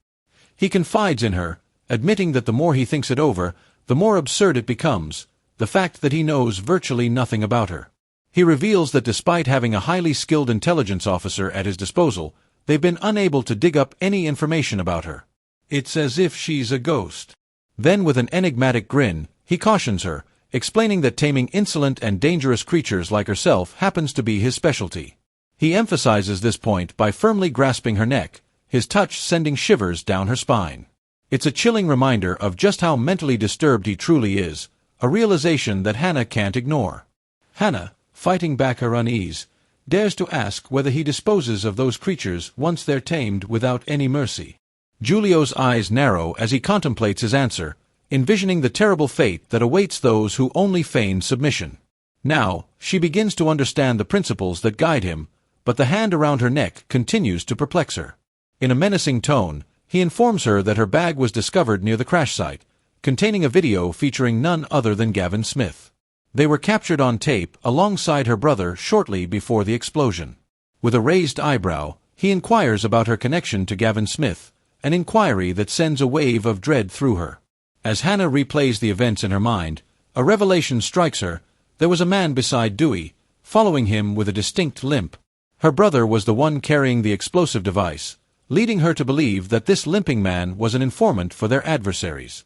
Speaker 1: He confides in her, admitting that the more he thinks it over, the more absurd it becomes, the fact that he knows virtually nothing about her. He reveals that despite having a highly skilled intelligence officer at his disposal, they've been unable to dig up any information about her. It's as if she's a ghost. Then with an enigmatic grin, he cautions her, explaining that taming insolent and dangerous creatures like herself happens to be his specialty. He emphasizes this point by firmly grasping her neck, his touch sending shivers down her spine. It's a chilling reminder of just how mentally disturbed he truly is, a realization that Hana can't ignore. Hana, fighting back her unease, dares to ask whether he disposes of those creatures once they're tamed without any mercy. Giulio's eyes narrow as he contemplates his answer, envisioning the terrible fate that awaits those who only feign submission. Now, she begins to understand the principles that guide him, but the hand around her neck continues to perplex her. In a menacing tone, he informs her that her bag was discovered near the crash site, containing a video featuring none other than Gavin Smith. They were captured on tape alongside her brother shortly before the explosion. With a raised eyebrow, he inquires about her connection to Gavin Smith, an inquiry that sends a wave of dread through her. As Hana replays the events in her mind, a revelation strikes her. There was a man beside Dewey, following him with a distinct limp. Her brother was the one carrying the explosive device, leading her to believe that this limping man was an informant for their adversaries.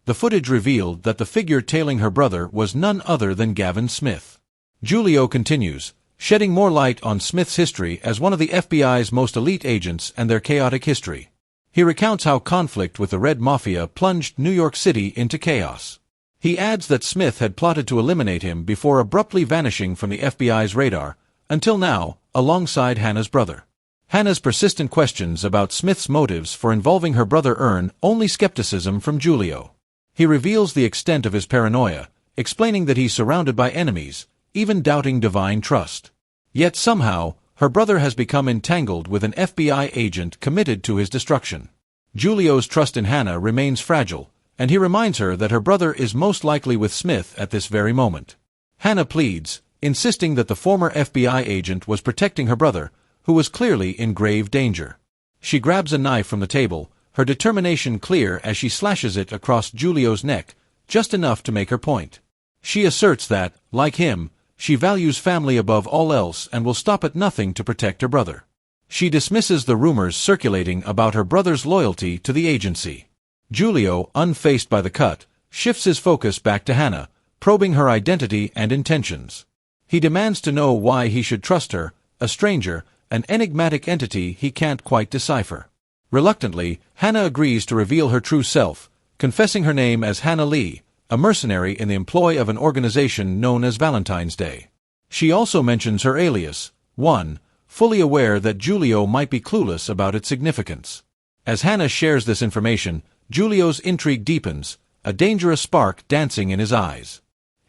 Speaker 1: The footage revealed that the figure tailing her brother was none other than Gavin Smith. Giulio continues, shedding more light on Smith's history as one of the FBI's most elite agents and their chaotic history. He recounts how conflict with the Red Mafia plunged New York City into chaos. He adds that Smith had plotted to eliminate him before abruptly vanishing from the FBI's radar, until now, alongside Hana's brother. Hana's persistent questions about Smith's motives for involving her brother earn only skepticism from Giulio. He reveals the extent of his paranoia, explaining that he's surrounded by enemies, even doubting divine trust. Yet somehow, her brother has become entangled with an FBI agent committed to his destruction. Giulio's trust in Hana remains fragile, and he reminds her that her brother is most likely with Smith at this very moment. Hana pleads, insisting that the former FBI agent was protecting her brother, who was clearly in grave danger. She grabs a knife from the table, her determination clear as she slashes it across Giulio's neck, just enough to make her point. She asserts that, like him, she values family above all else and will stop at nothing to protect her brother. She dismisses the rumors circulating about her brother's loyalty to the agency. Giulio, unfazed by the cut, shifts his focus back to Hana, probing her identity and intentions. He demands to know why he should trust her, a stranger, an enigmatic entity he can't quite decipher. Reluctantly, Hana agrees to reveal her true self, confessing her name as Hana Lee, a mercenary in the employ of an organization known as Valentine's Day. She also mentions her alias, One, fully aware that Giulio might be clueless about its significance. As Hana shares this information, Giulio's intrigue deepens, a dangerous spark dancing in his eyes.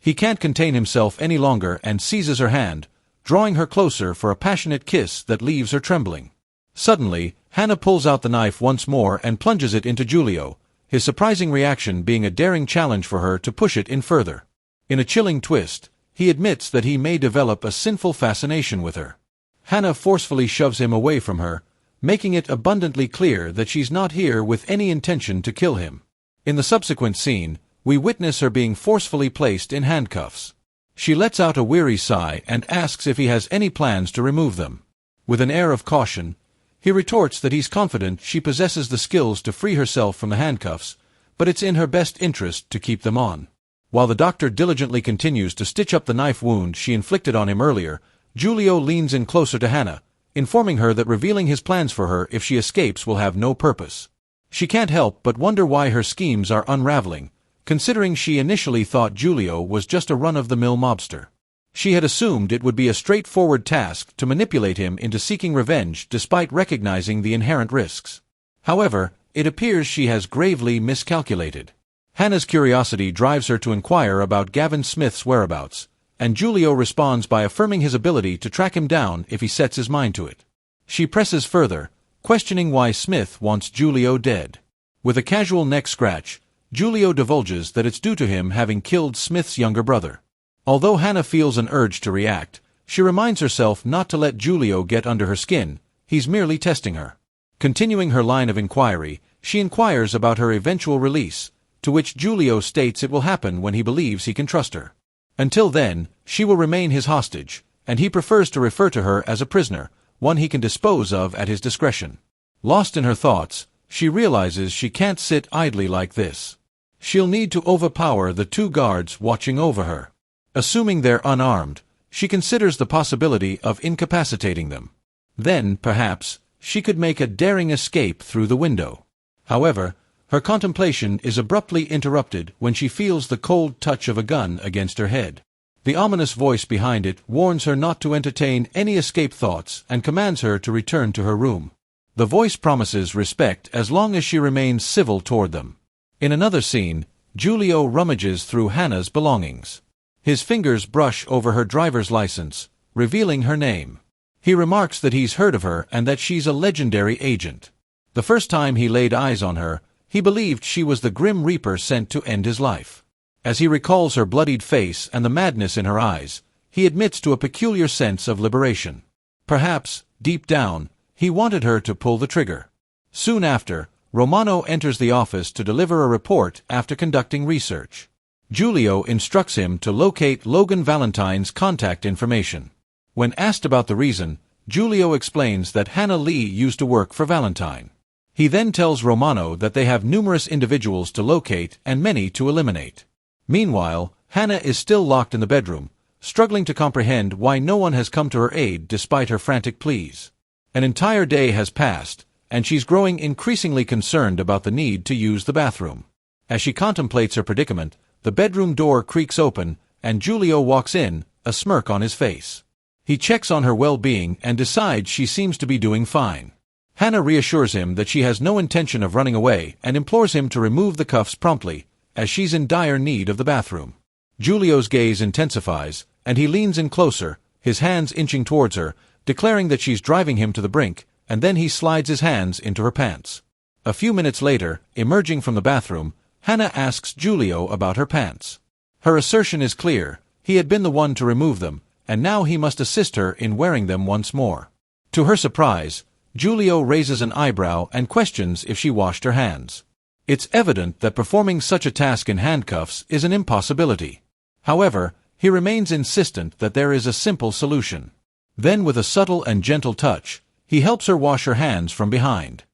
Speaker 1: He can't contain himself any longer and seizes her hand, drawing her closer for a passionate kiss that leaves her trembling. Suddenly, Hana pulls out the knife once more and plunges it into Giulio, his surprising reaction being a daring challenge for her to push it in further. In a chilling twist, he admits that he may develop a sinful fascination with her. Hana forcefully shoves him away from her, making it abundantly clear that she's not here with any intention to kill him. In the subsequent scene, we witness her being forcefully placed in handcuffs. She lets out a weary sigh and asks if he has any plans to remove them. With an air of caution, he retorts that he's confident she possesses the skills to free herself from the handcuffs, but it's in her best interest to keep them on. While the doctor diligently continues to stitch up the knife wound she inflicted on him earlier, Giulio leans in closer to Hana, informing her that revealing his plans for her if she escapes will have no purpose. She can't help but wonder why her schemes are unraveling, considering she initially thought Giulio was just a run-of-the-mill mobster. She had assumed it would be a straightforward task to manipulate him into seeking revenge despite recognizing the inherent risks. However, it appears she has gravely miscalculated. Hana's curiosity drives her to inquire about Gavin Smith's whereabouts, and Giulio responds by affirming his ability to track him down if he sets his mind to it. She presses further, questioning why Smith wants Giulio dead. With a casual neck scratch, Giulio divulges that it's due to him having killed Smith's younger brother. Although Hana feels an urge to react, she reminds herself not to let Giulio get under her skin, he's merely testing her. Continuing her line of inquiry, she inquires about her eventual release, to which Giulio states it will happen when he believes he can trust her. Until then, she will remain his hostage, and he prefers to refer to her as a prisoner, one he can dispose of at his discretion. Lost in her thoughts, she realizes she can't sit idly like this. She'll need to overpower the two guards watching over her. Assuming they're unarmed, she considers the possibility of incapacitating them. Then, perhaps, she could make a daring escape through the window. However, her contemplation is abruptly interrupted when she feels the cold touch of a gun against her head. The ominous voice behind it warns her not to entertain any escape thoughts and commands her to return to her room. The voice promises respect as long as she remains civil toward them. In another scene, Giulio rummages through Hana's belongings. His fingers brush over her driver's license, revealing her name. He remarks that he's heard of her and that she's a legendary agent. The first time he laid eyes on her, he believed she was the Grim Reaper sent to end his life. As he recalls her bloodied face and the madness in her eyes, he admits to a peculiar sense of liberation. Perhaps, deep down, he wanted her to pull the trigger. Soon after, Romano enters the office to deliver a report after conducting research. Giulio instructs him to locate Logan Valentine's contact information. When asked about the reason, Giulio explains that Hana Lee used to work for Valentine. He then tells Romano that they have numerous individuals to locate and many to eliminate. Meanwhile, Hana is still locked in the bedroom, struggling to comprehend why no one has come to her aid despite her frantic pleas. An entire day has passed, and she's growing increasingly concerned about the need to use the bathroom. As she contemplates her predicament, the bedroom door creaks open, and Giulio walks in, a smirk on his face. He checks on her well-being and decides she seems to be doing fine. Hana reassures him that she has no intention of running away and implores him to remove the cuffs promptly, as she's in dire need of the bathroom. Giulio's gaze intensifies, and he leans in closer, his hands inching towards her, declaring that she's driving him to the brink, and then he slides his hands into her pants. A few minutes later, emerging from the bathroom, Hana asks Giulio about her pants. Her assertion is clear, he had been the one to remove them, and now he must assist her in wearing them once more. To her surprise, Giulio raises an eyebrow and questions if she washed her hands. It's evident that performing such a task in handcuffs is an impossibility. However, he remains insistent that there is a simple solution. Then with a subtle and gentle touch, he helps her wash her hands from behind.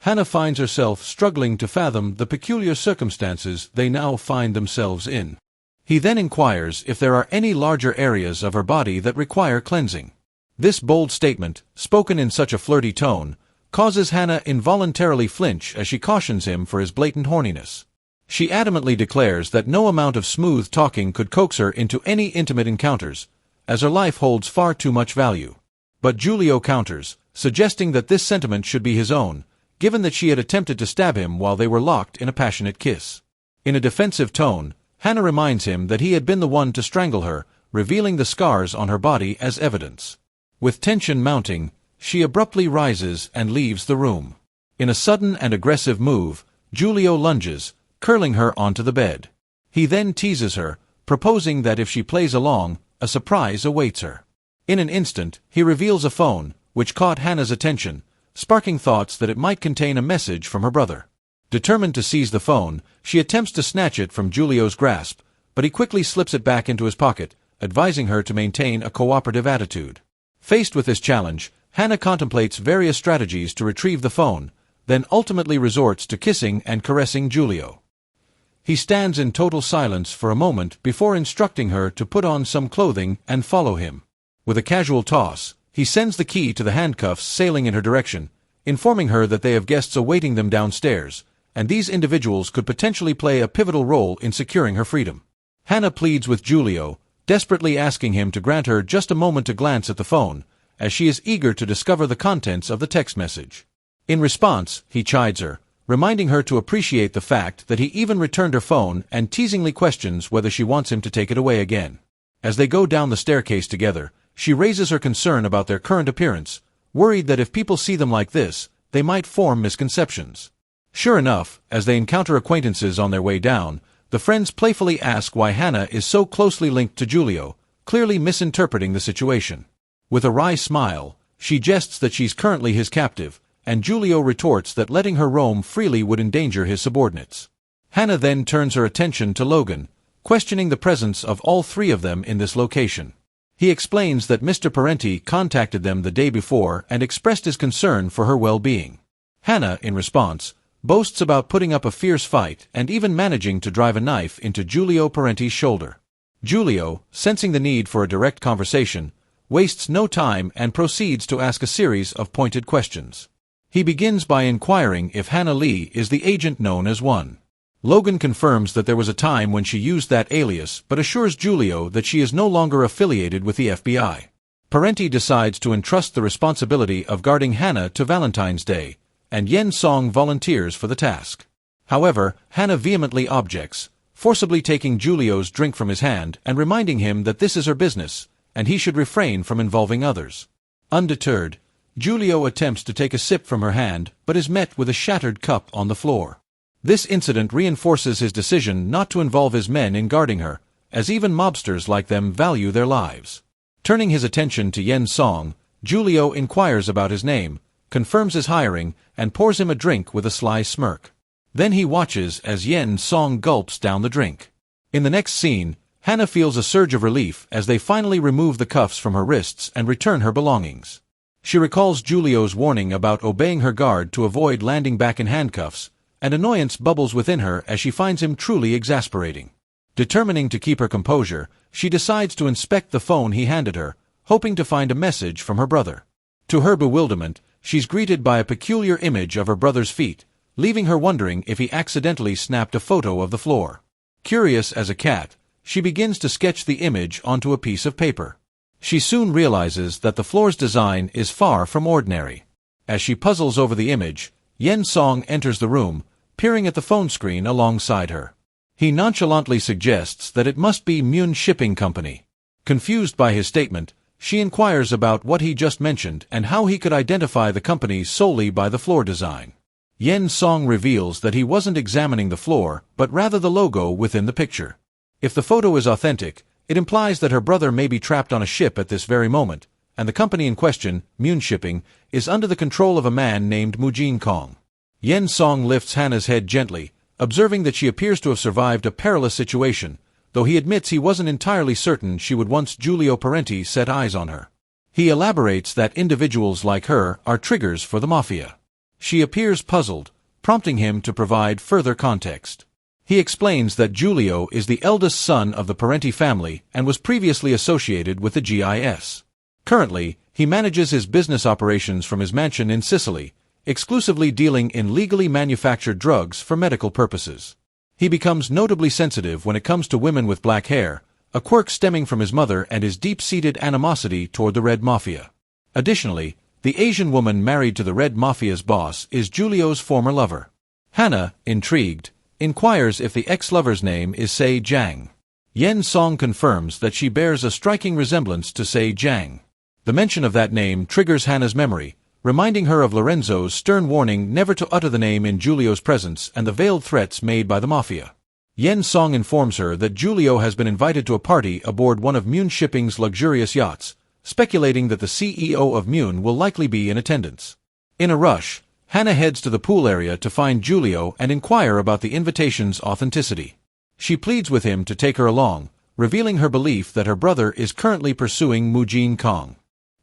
Speaker 1: Hana finds herself struggling to fathom the peculiar circumstances they now find themselves in. He then inquires if there are any larger areas of her body that require cleansing. This bold statement, spoken in such a flirty tone, causes Hana involuntarily flinch as she cautions him for his blatant horniness. She adamantly declares that no amount of smooth talking could coax her into any intimate encounters, as her life holds far too much value. But Giulio counters, suggesting that this sentiment should be his own, given that she had attempted to stab him while they were locked in a passionate kiss. In a defensive tone, Hana reminds him that he had been the one to strangle her, revealing the scars on her body as evidence. With tension mounting, she abruptly rises and leaves the room. In a sudden and aggressive move, Giulio lunges, curling her onto the bed. He then teases her, proposing that if she plays along, a surprise awaits her. In an instant, he reveals a phone, which caught Hana's attention, sparking thoughts that it might contain a message from her brother. Determined to seize the phone, she attempts to snatch it from Giulio's grasp, but he quickly slips it back into his pocket, advising her to maintain a cooperative attitude. Faced with this challenge, Hana contemplates various strategies to retrieve the phone, then ultimately resorts to kissing and caressing Giulio. He stands in total silence for a moment before instructing her to put on some clothing and follow him. With a casual toss, he sends the key to the handcuffs sailing in her direction, informing her that they have guests awaiting them downstairs, and these individuals could potentially play a pivotal role in securing her freedom. Hana pleads with Giulio, desperately asking him to grant her just a moment to glance at the phone, as she is eager to discover the contents of the text message. In response, he chides her, reminding her to appreciate the fact that he even returned her phone and teasingly questions whether she wants him to take it away again. As they go down the staircase together, she raises her concern about their current appearance, worried that if people see them like this, they might form misconceptions. Sure enough, as they encounter acquaintances on their way down, the friends playfully ask why Hana is so closely linked to Giulio, clearly misinterpreting the situation. With a wry smile, she jests that she's currently his captive, and Giulio retorts that letting her roam freely would endanger his subordinates. Hana then turns her attention to Logan, questioning the presence of all three of them in this location. He explains that Mr. Parenti contacted them the day before and expressed his concern for her well-being. Hana, in response, boasts about putting up a fierce fight and even managing to drive a knife into Giulio Parenti's shoulder. Giulio, sensing the need for a direct conversation, wastes no time and proceeds to ask a series of pointed questions. He begins by inquiring if Hana Lee is the agent known as One. Logan confirms that there was a time when she used that alias but assures Giulio that she is no longer affiliated with the FBI. Parenti decides to entrust the responsibility of guarding Hana to Valentine's Day, and Yen Song volunteers for the task. However, Hana vehemently objects, forcibly taking Giulio's drink from his hand and reminding him that this is her business, and he should refrain from involving others. Undeterred, Giulio attempts to take a sip from her hand but is met with a shattered cup on the floor. This incident reinforces his decision not to involve his men in guarding her, as even mobsters like them value their lives. Turning his attention to Yen Song, Giulio inquires about his name, confirms his hiring, and pours him a drink with a sly smirk. Then he watches as Yen Song gulps down the drink. In the next scene, Hana feels a surge of relief as they finally remove the cuffs from her wrists and return her belongings. She recalls Giulio's warning about obeying her guard to avoid landing back in handcuffs, and annoyance bubbles within her as she finds him truly exasperating. Determining to keep her composure, she decides to inspect the phone he handed her, hoping to find a message from her brother. To her bewilderment, she's greeted by a peculiar image of her brother's feet, leaving her wondering if he accidentally snapped a photo of the floor. Curious as a cat, she begins to sketch the image onto a piece of paper. She soon realizes that the floor's design is far from ordinary. As she puzzles over the image, Yen Song enters the room, peering at the phone screen alongside her. He nonchalantly suggests that it must be Mun Shipping Company. Confused by his statement, she inquires about what he just mentioned and how he could identify the company solely by the floor design. Yen Song reveals that he wasn't examining the floor, but rather the logo within the picture. If the photo is authentic, it implies that her brother may be trapped on a ship at this very moment, and the company in question, Mun Shipping, is under the control of a man named Mujin Kong. Yen Song lifts Hana's head gently, observing that she appears to have survived a perilous situation, though he admits he wasn't entirely certain she would once Giulio Parenti set eyes on her. He elaborates that individuals like her are triggers for the mafia. She appears puzzled, prompting him to provide further context. He explains that Giulio is the eldest son of the Parenti family and was previously associated with the GIS. Currently, he manages his business operations from his mansion in Sicily, exclusively dealing in legally manufactured drugs for medical purposes. He becomes notably sensitive when it comes to women with black hair, a quirk stemming from his mother and his deep-seated animosity toward the Red Mafia. Additionally, the Asian woman married to the Red Mafia's boss is Giulio's former lover. Hana, intrigued, inquires if the ex-lover's name is Sei Jiang. Yen Song confirms that she bears a striking resemblance to Sei Jiang. The mention of that name triggers Hana's memory, reminding her of Lorenzo's stern warning never to utter the name in Giulio's presence and the veiled threats made by the mafia. Yen Song informs her that Giulio has been invited to a party aboard one of Mune Shipping's luxurious yachts, speculating that the CEO of Mune will likely be in attendance. In a rush, Hana heads to the pool area to find Giulio and inquire about the invitation's authenticity. She pleads with him to take her along, revealing her belief that her brother is currently pursuing Mujin Kang.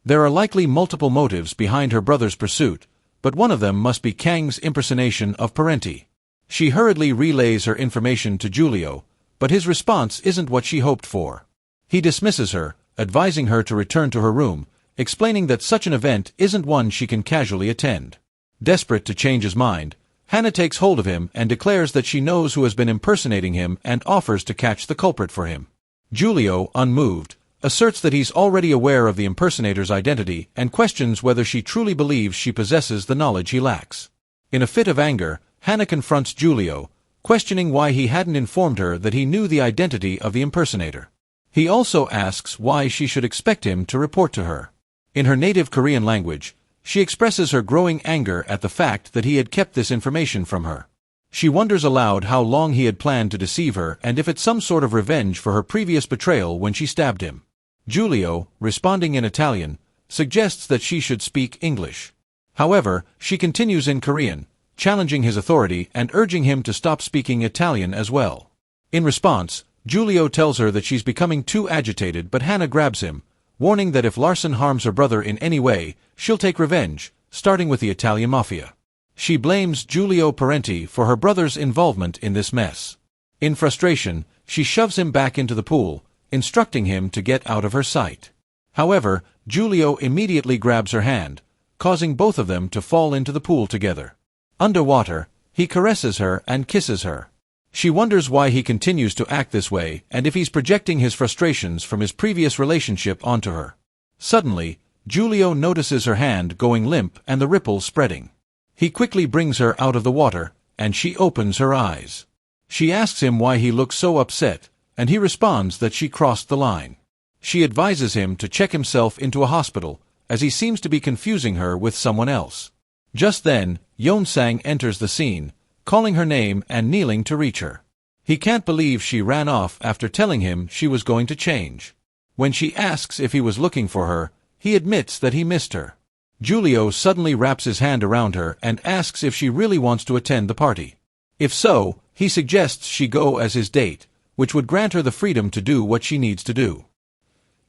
Speaker 1: There are likely multiple motives behind her brother's pursuit, but one of them must be Kang's impersonation of Parenti. She hurriedly relays her information to Giulio, but his response isn't what she hoped for. He dismisses her, advising her to return to her room, explaining that such an event isn't one she can casually attend. Desperate to change his mind, Hana takes hold of him and declares that she knows who has been impersonating him and offers to catch the culprit for him. Giulio, unmoved, asserts that he's already aware of the impersonator's identity and questions whether she truly believes she possesses the knowledge he lacks. In a fit of anger, Hana confronts Giulio, questioning why he hadn't informed her that he knew the identity of the impersonator. He also asks why she should expect him to report to her. In her native Korean language, she expresses her growing anger at the fact that he had kept this information from her. She wonders aloud how long he had planned to deceive her and if it's some sort of revenge for her previous betrayal when she stabbed him. Giulio, responding in Italian, suggests that she should speak English. However, she continues in Korean, challenging his authority and urging him to stop speaking Italian as well. In response, Giulio tells her that she's becoming too agitated, but Hana grabs him, warning that if Larson harms her brother in any way, she'll take revenge, starting with the Italian mafia. She blames Giulio Parenti for her brother's involvement in this mess. In frustration, she shoves him back into the pool, instructing him to get out of her sight. However, Giulio immediately grabs her hand, causing both of them to fall into the pool together. Underwater, he caresses her and kisses her. She wonders why he continues to act this way and if he's projecting his frustrations from his previous relationship onto her. Suddenly, Giulio notices her hand going limp and the ripples spreading. He quickly brings her out of the water, and she opens her eyes. She asks him why he looks so upset, and he responds that she crossed the line. She advises him to check himself into a hospital, as he seems to be confusing her with someone else. Just then, Yeonsang enters the scene, calling her name and kneeling to reach her. He can't believe she ran off after telling him she was going to change. When she asks if he was looking for her, he admits that he missed her. Giulio suddenly wraps his hand around her and asks if she really wants to attend the party. If so, he suggests she go as his date, which would grant her the freedom to do what she needs to do.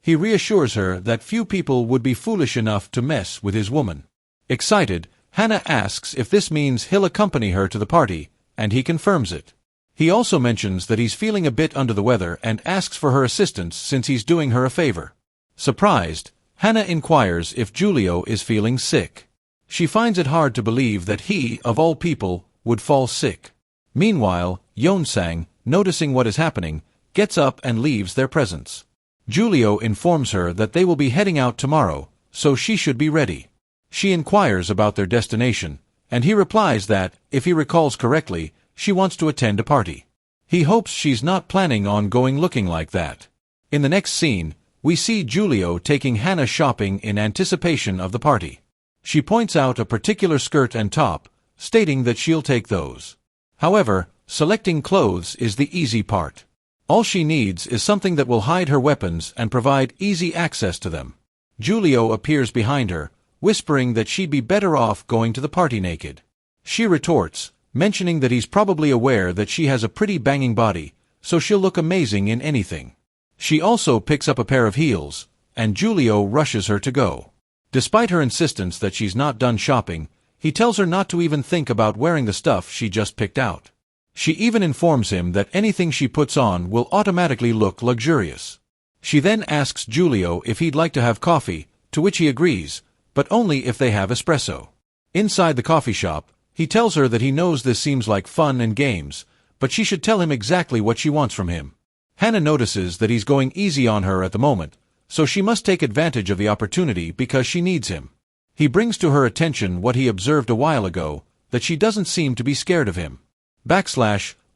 Speaker 1: He reassures her that few people would be foolish enough to mess with his woman. Excited, Hana asks if this means he'll accompany her to the party, and he confirms it. He also mentions that he's feeling a bit under the weather and asks for her assistance since he's doing her a favor. Surprised, Hana inquires if Giulio is feeling sick. She finds it hard to believe that he, of all people, would fall sick. Meanwhile, Yeonsang, noticing what is happening, gets up and leaves their presence. Giulio informs her that they will be heading out tomorrow, so she should be ready. She inquires about their destination, and he replies that, if he recalls correctly, she wants to attend a party. He hopes she's not planning on going looking like that. In the next scene, we see Giulio taking Hana shopping in anticipation of the party. She points out a particular skirt and top, stating that she'll take those. However, selecting clothes is the easy part. All she needs is something that will hide her weapons and provide easy access to them. Giulio appears behind her, whispering that she'd be better off going to the party naked. She retorts, mentioning that he's probably aware that she has a pretty banging body, so she'll look amazing in anything. She also picks up a pair of heels, and Giulio rushes her to go. Despite her insistence that she's not done shopping, he tells her not to even think about wearing the stuff she just picked out. She even informs him that anything she puts on will automatically look luxurious. She then asks Giulio if he'd like to have coffee, to which he agrees, but only if they have espresso. Inside the coffee shop, he tells her that he knows this seems like fun and games, but she should tell him exactly what she wants from him. Hana notices that he's going easy on her at the moment, so she must take advantage of the opportunity because she needs him. He brings to her attention what he observed a while ago, that she doesn't seem to be scared of him.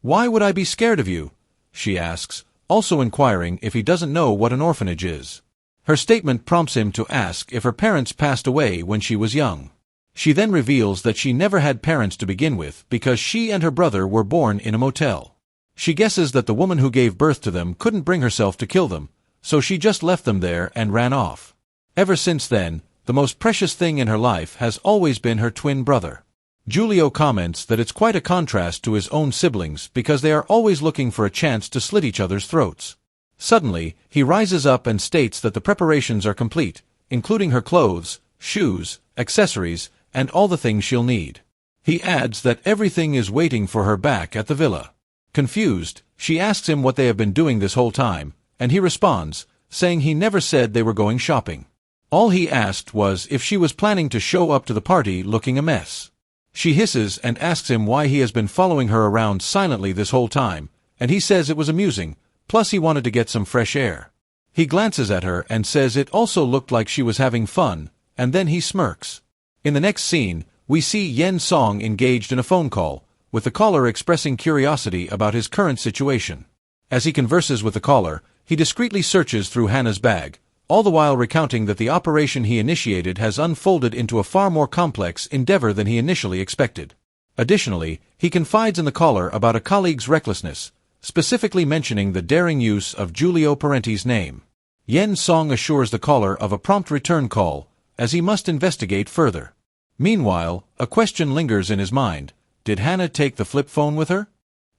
Speaker 1: "Why would I be scared of you?" she asks, also inquiring if he doesn't know what an orphanage is. Her statement prompts him to ask if her parents passed away when she was young. She then reveals that she never had parents to begin with because she and her brother were born in a motel. She guesses that the woman who gave birth to them couldn't bring herself to kill them, so she just left them there and ran off. Ever since then, the most precious thing in her life has always been her twin brother. Giulio comments that it's quite a contrast to his own siblings because they are always looking for a chance to slit each other's throats. Suddenly, he rises up and states that the preparations are complete, including her clothes, shoes, accessories, and all the things she'll need. He adds that everything is waiting for her back at the villa. Confused, she asks him what they have been doing this whole time, and he responds, saying he never said they were going shopping. All he asked was if she was planning to show up to the party looking a mess. She hisses and asks him why he has been following her around silently this whole time, and he says it was amusing, plus he wanted to get some fresh air. He glances at her and says it also looked like she was having fun, and then he smirks. In the next scene, we see Yen Song engaged in a phone call, with the caller expressing curiosity about his current situation. As he converses with the caller, he discreetly searches through Hana's bag, all the while recounting that the operation he initiated has unfolded into a far more complex endeavor than he initially expected. Additionally, he confides in the caller about a colleague's recklessness, specifically mentioning the daring use of Giulio Parenti's name. Yen Song assures the caller of a prompt return call, as he must investigate further. Meanwhile, a question lingers in his mind. Did Hana take the flip phone with her?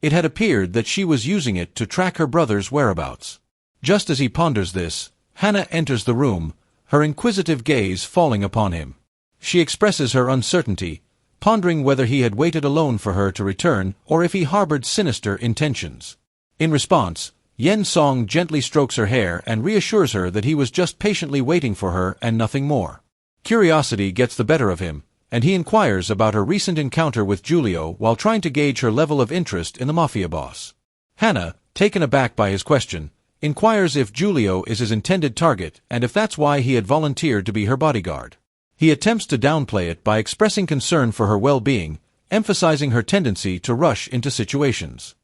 Speaker 1: It had appeared that she was using it to track her brother's whereabouts. Just as he ponders this, Hana enters the room, her inquisitive gaze falling upon him. She expresses her uncertainty, pondering whether he had waited alone for her to return or if he harbored sinister intentions. In response, Yen Song gently strokes her hair and reassures her that he was just patiently waiting for her and nothing more. Curiosity gets the better of him, and he inquires about her recent encounter with Giulio while trying to gauge her level of interest in the mafia boss. Hana, taken aback by his question, inquires if Giulio is his intended target and if that's why he had volunteered to be her bodyguard. He attempts to downplay it by expressing concern for her well-being, emphasizing her tendency to rush into situations.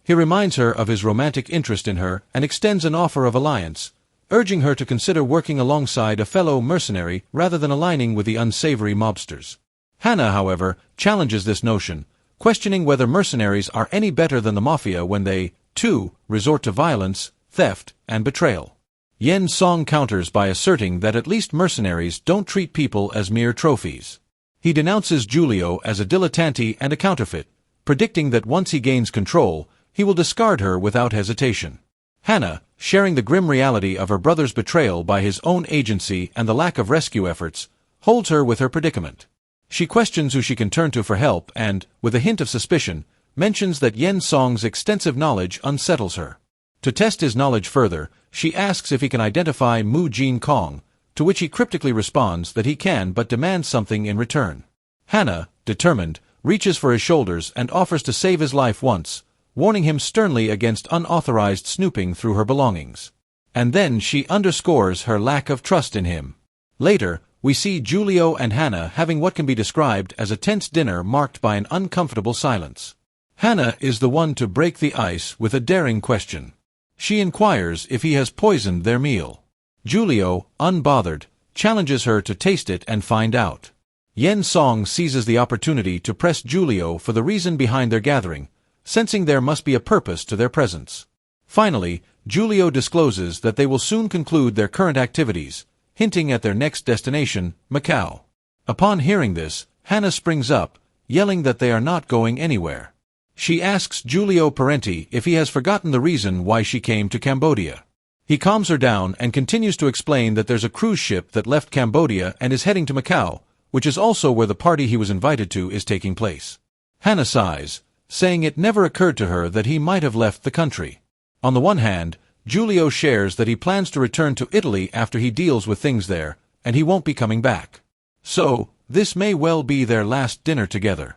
Speaker 1: He reminds her of his romantic interest in her and extends an offer of alliance, urging her to consider working alongside a fellow mercenary rather than aligning with the unsavory mobsters. Hana, however, challenges this notion, questioning whether mercenaries are any better than the mafia when they, too, resort to violence, theft, and betrayal. Yen Song counters by asserting that at least mercenaries don't treat people as mere trophies. He denounces Giulio as a dilettante and a counterfeit, predicting that once he gains control, he will discard her without hesitation. Hana, sharing the grim reality of her brother's betrayal by his own agency and the lack of rescue efforts, holds her with her predicament. She questions who she can turn to for help and, with a hint of suspicion, mentions that Yen Song's extensive knowledge unsettles her. To test his knowledge further, she asks if he can identify Mu Jin Kong, to which he cryptically responds that he can but demands something in return. Hana, determined, reaches for his shoulders and offers to save his life once, warning him sternly against unauthorized snooping through her belongings. And then she underscores her lack of trust in him. Later, we see Giulio and Hana having what can be described as a tense dinner marked by an uncomfortable silence. Hana is the one to break the ice with a daring question. She inquires if he has poisoned their meal. Giulio, unbothered, challenges her to taste it and find out. Yen Song seizes the opportunity to press Giulio for the reason behind their gathering, sensing there must be a purpose to their presence. Finally, Giulio discloses that they will soon conclude their current activities, hinting at their next destination, Macau. Upon hearing this, Hana springs up, yelling that they are not going anywhere. She asks Giulio Parenti if he has forgotten the reason why she came to Cambodia. He calms her down and continues to explain that there's a cruise ship that left Cambodia and is heading to Macau, which is also where the party he was invited to is taking place. Hana sighs, saying it never occurred to her that he might have left the country. On the one hand, Giulio shares that he plans to return to Italy after he deals with things there, and he won't be coming back. So, this may well be their last dinner together.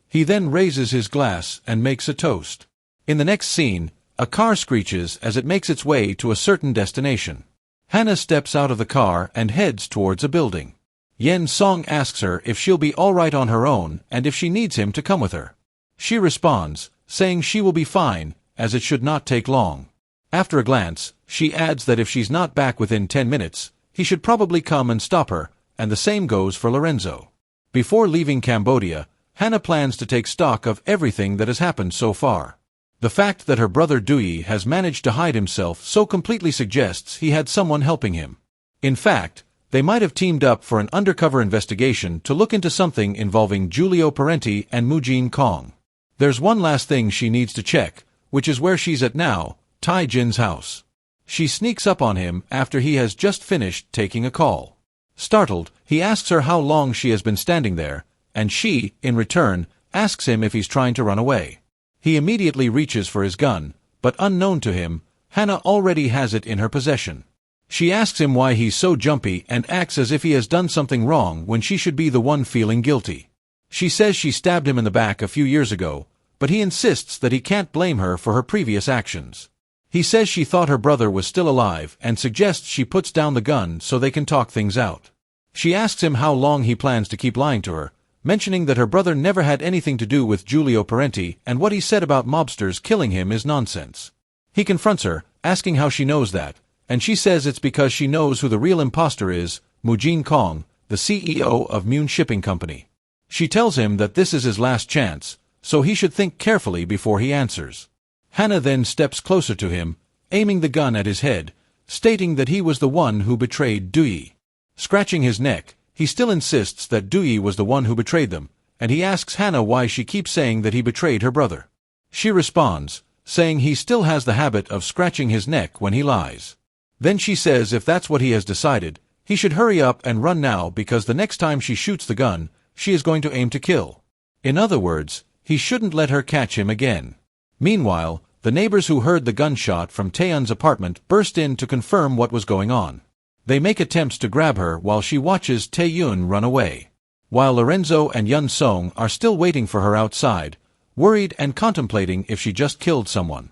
Speaker 1: He then raises his glass and makes a toast. In the next scene, a car screeches as it makes its way to a certain destination. Hana steps out of the car and heads towards a building. Yen Song asks her if she'll be all right on her own and if she needs him to come with her. She responds, saying she will be fine, as it should not take long. After a glance, she adds that if she's not back within 10 minutes, he should probably come and stop her, and the same goes for Lorenzo. Before leaving Cambodia, Hana plans to take stock of everything that has happened so far. The fact that her brother Dui has managed to hide himself so completely suggests he had someone helping him. In fact, they might have teamed up for an undercover investigation to look into something involving Giulio Parenti and Mujin Kong. There's one last thing she needs to check, which is where she's at now, Tai Jin's house. She sneaks up on him after he has just finished taking a call. Startled, he asks her how long she has been standing there, and she, in return, asks him if he's trying to run away. He immediately reaches for his gun, but unknown to him, Hana already has it in her possession. She asks him why he's so jumpy and acts as if he has done something wrong when she should be the one feeling guilty. She says she stabbed him in the back a few years ago, but he insists that he can't blame her for her previous actions. He says she thought her brother was still alive and suggests she puts down the gun so they can talk things out. She asks him how long he plans to keep lying to her, mentioning that her brother never had anything to do with Giulio Parenti and what he said about mobsters killing him is nonsense. He confronts her, asking how she knows that, and she says it's because she knows who the real imposter is, Mujin Kong, the CEO of Moon Shipping Company. She tells him that this is his last chance, so he should think carefully before he answers. Hana then steps closer to him, aiming the gun at his head, stating that he was the one who betrayed Dui. Scratching his neck, he still insists that Dui was the one who betrayed them, and he asks Hana why she keeps saying that he betrayed her brother. She responds, saying he still has the habit of scratching his neck when he lies. Then she says if that's what he has decided, he should hurry up and run now because the next time she shoots the gun, she is going to aim to kill. In other words, he shouldn't let her catch him again. Meanwhile, the neighbors who heard the gunshot from Taeyeon's apartment burst in to confirm what was going on. They make attempts to grab her while she watches Taeyeon run away. While Lorenzo and Yun Song are still waiting for her outside, worried and contemplating if she just killed someone.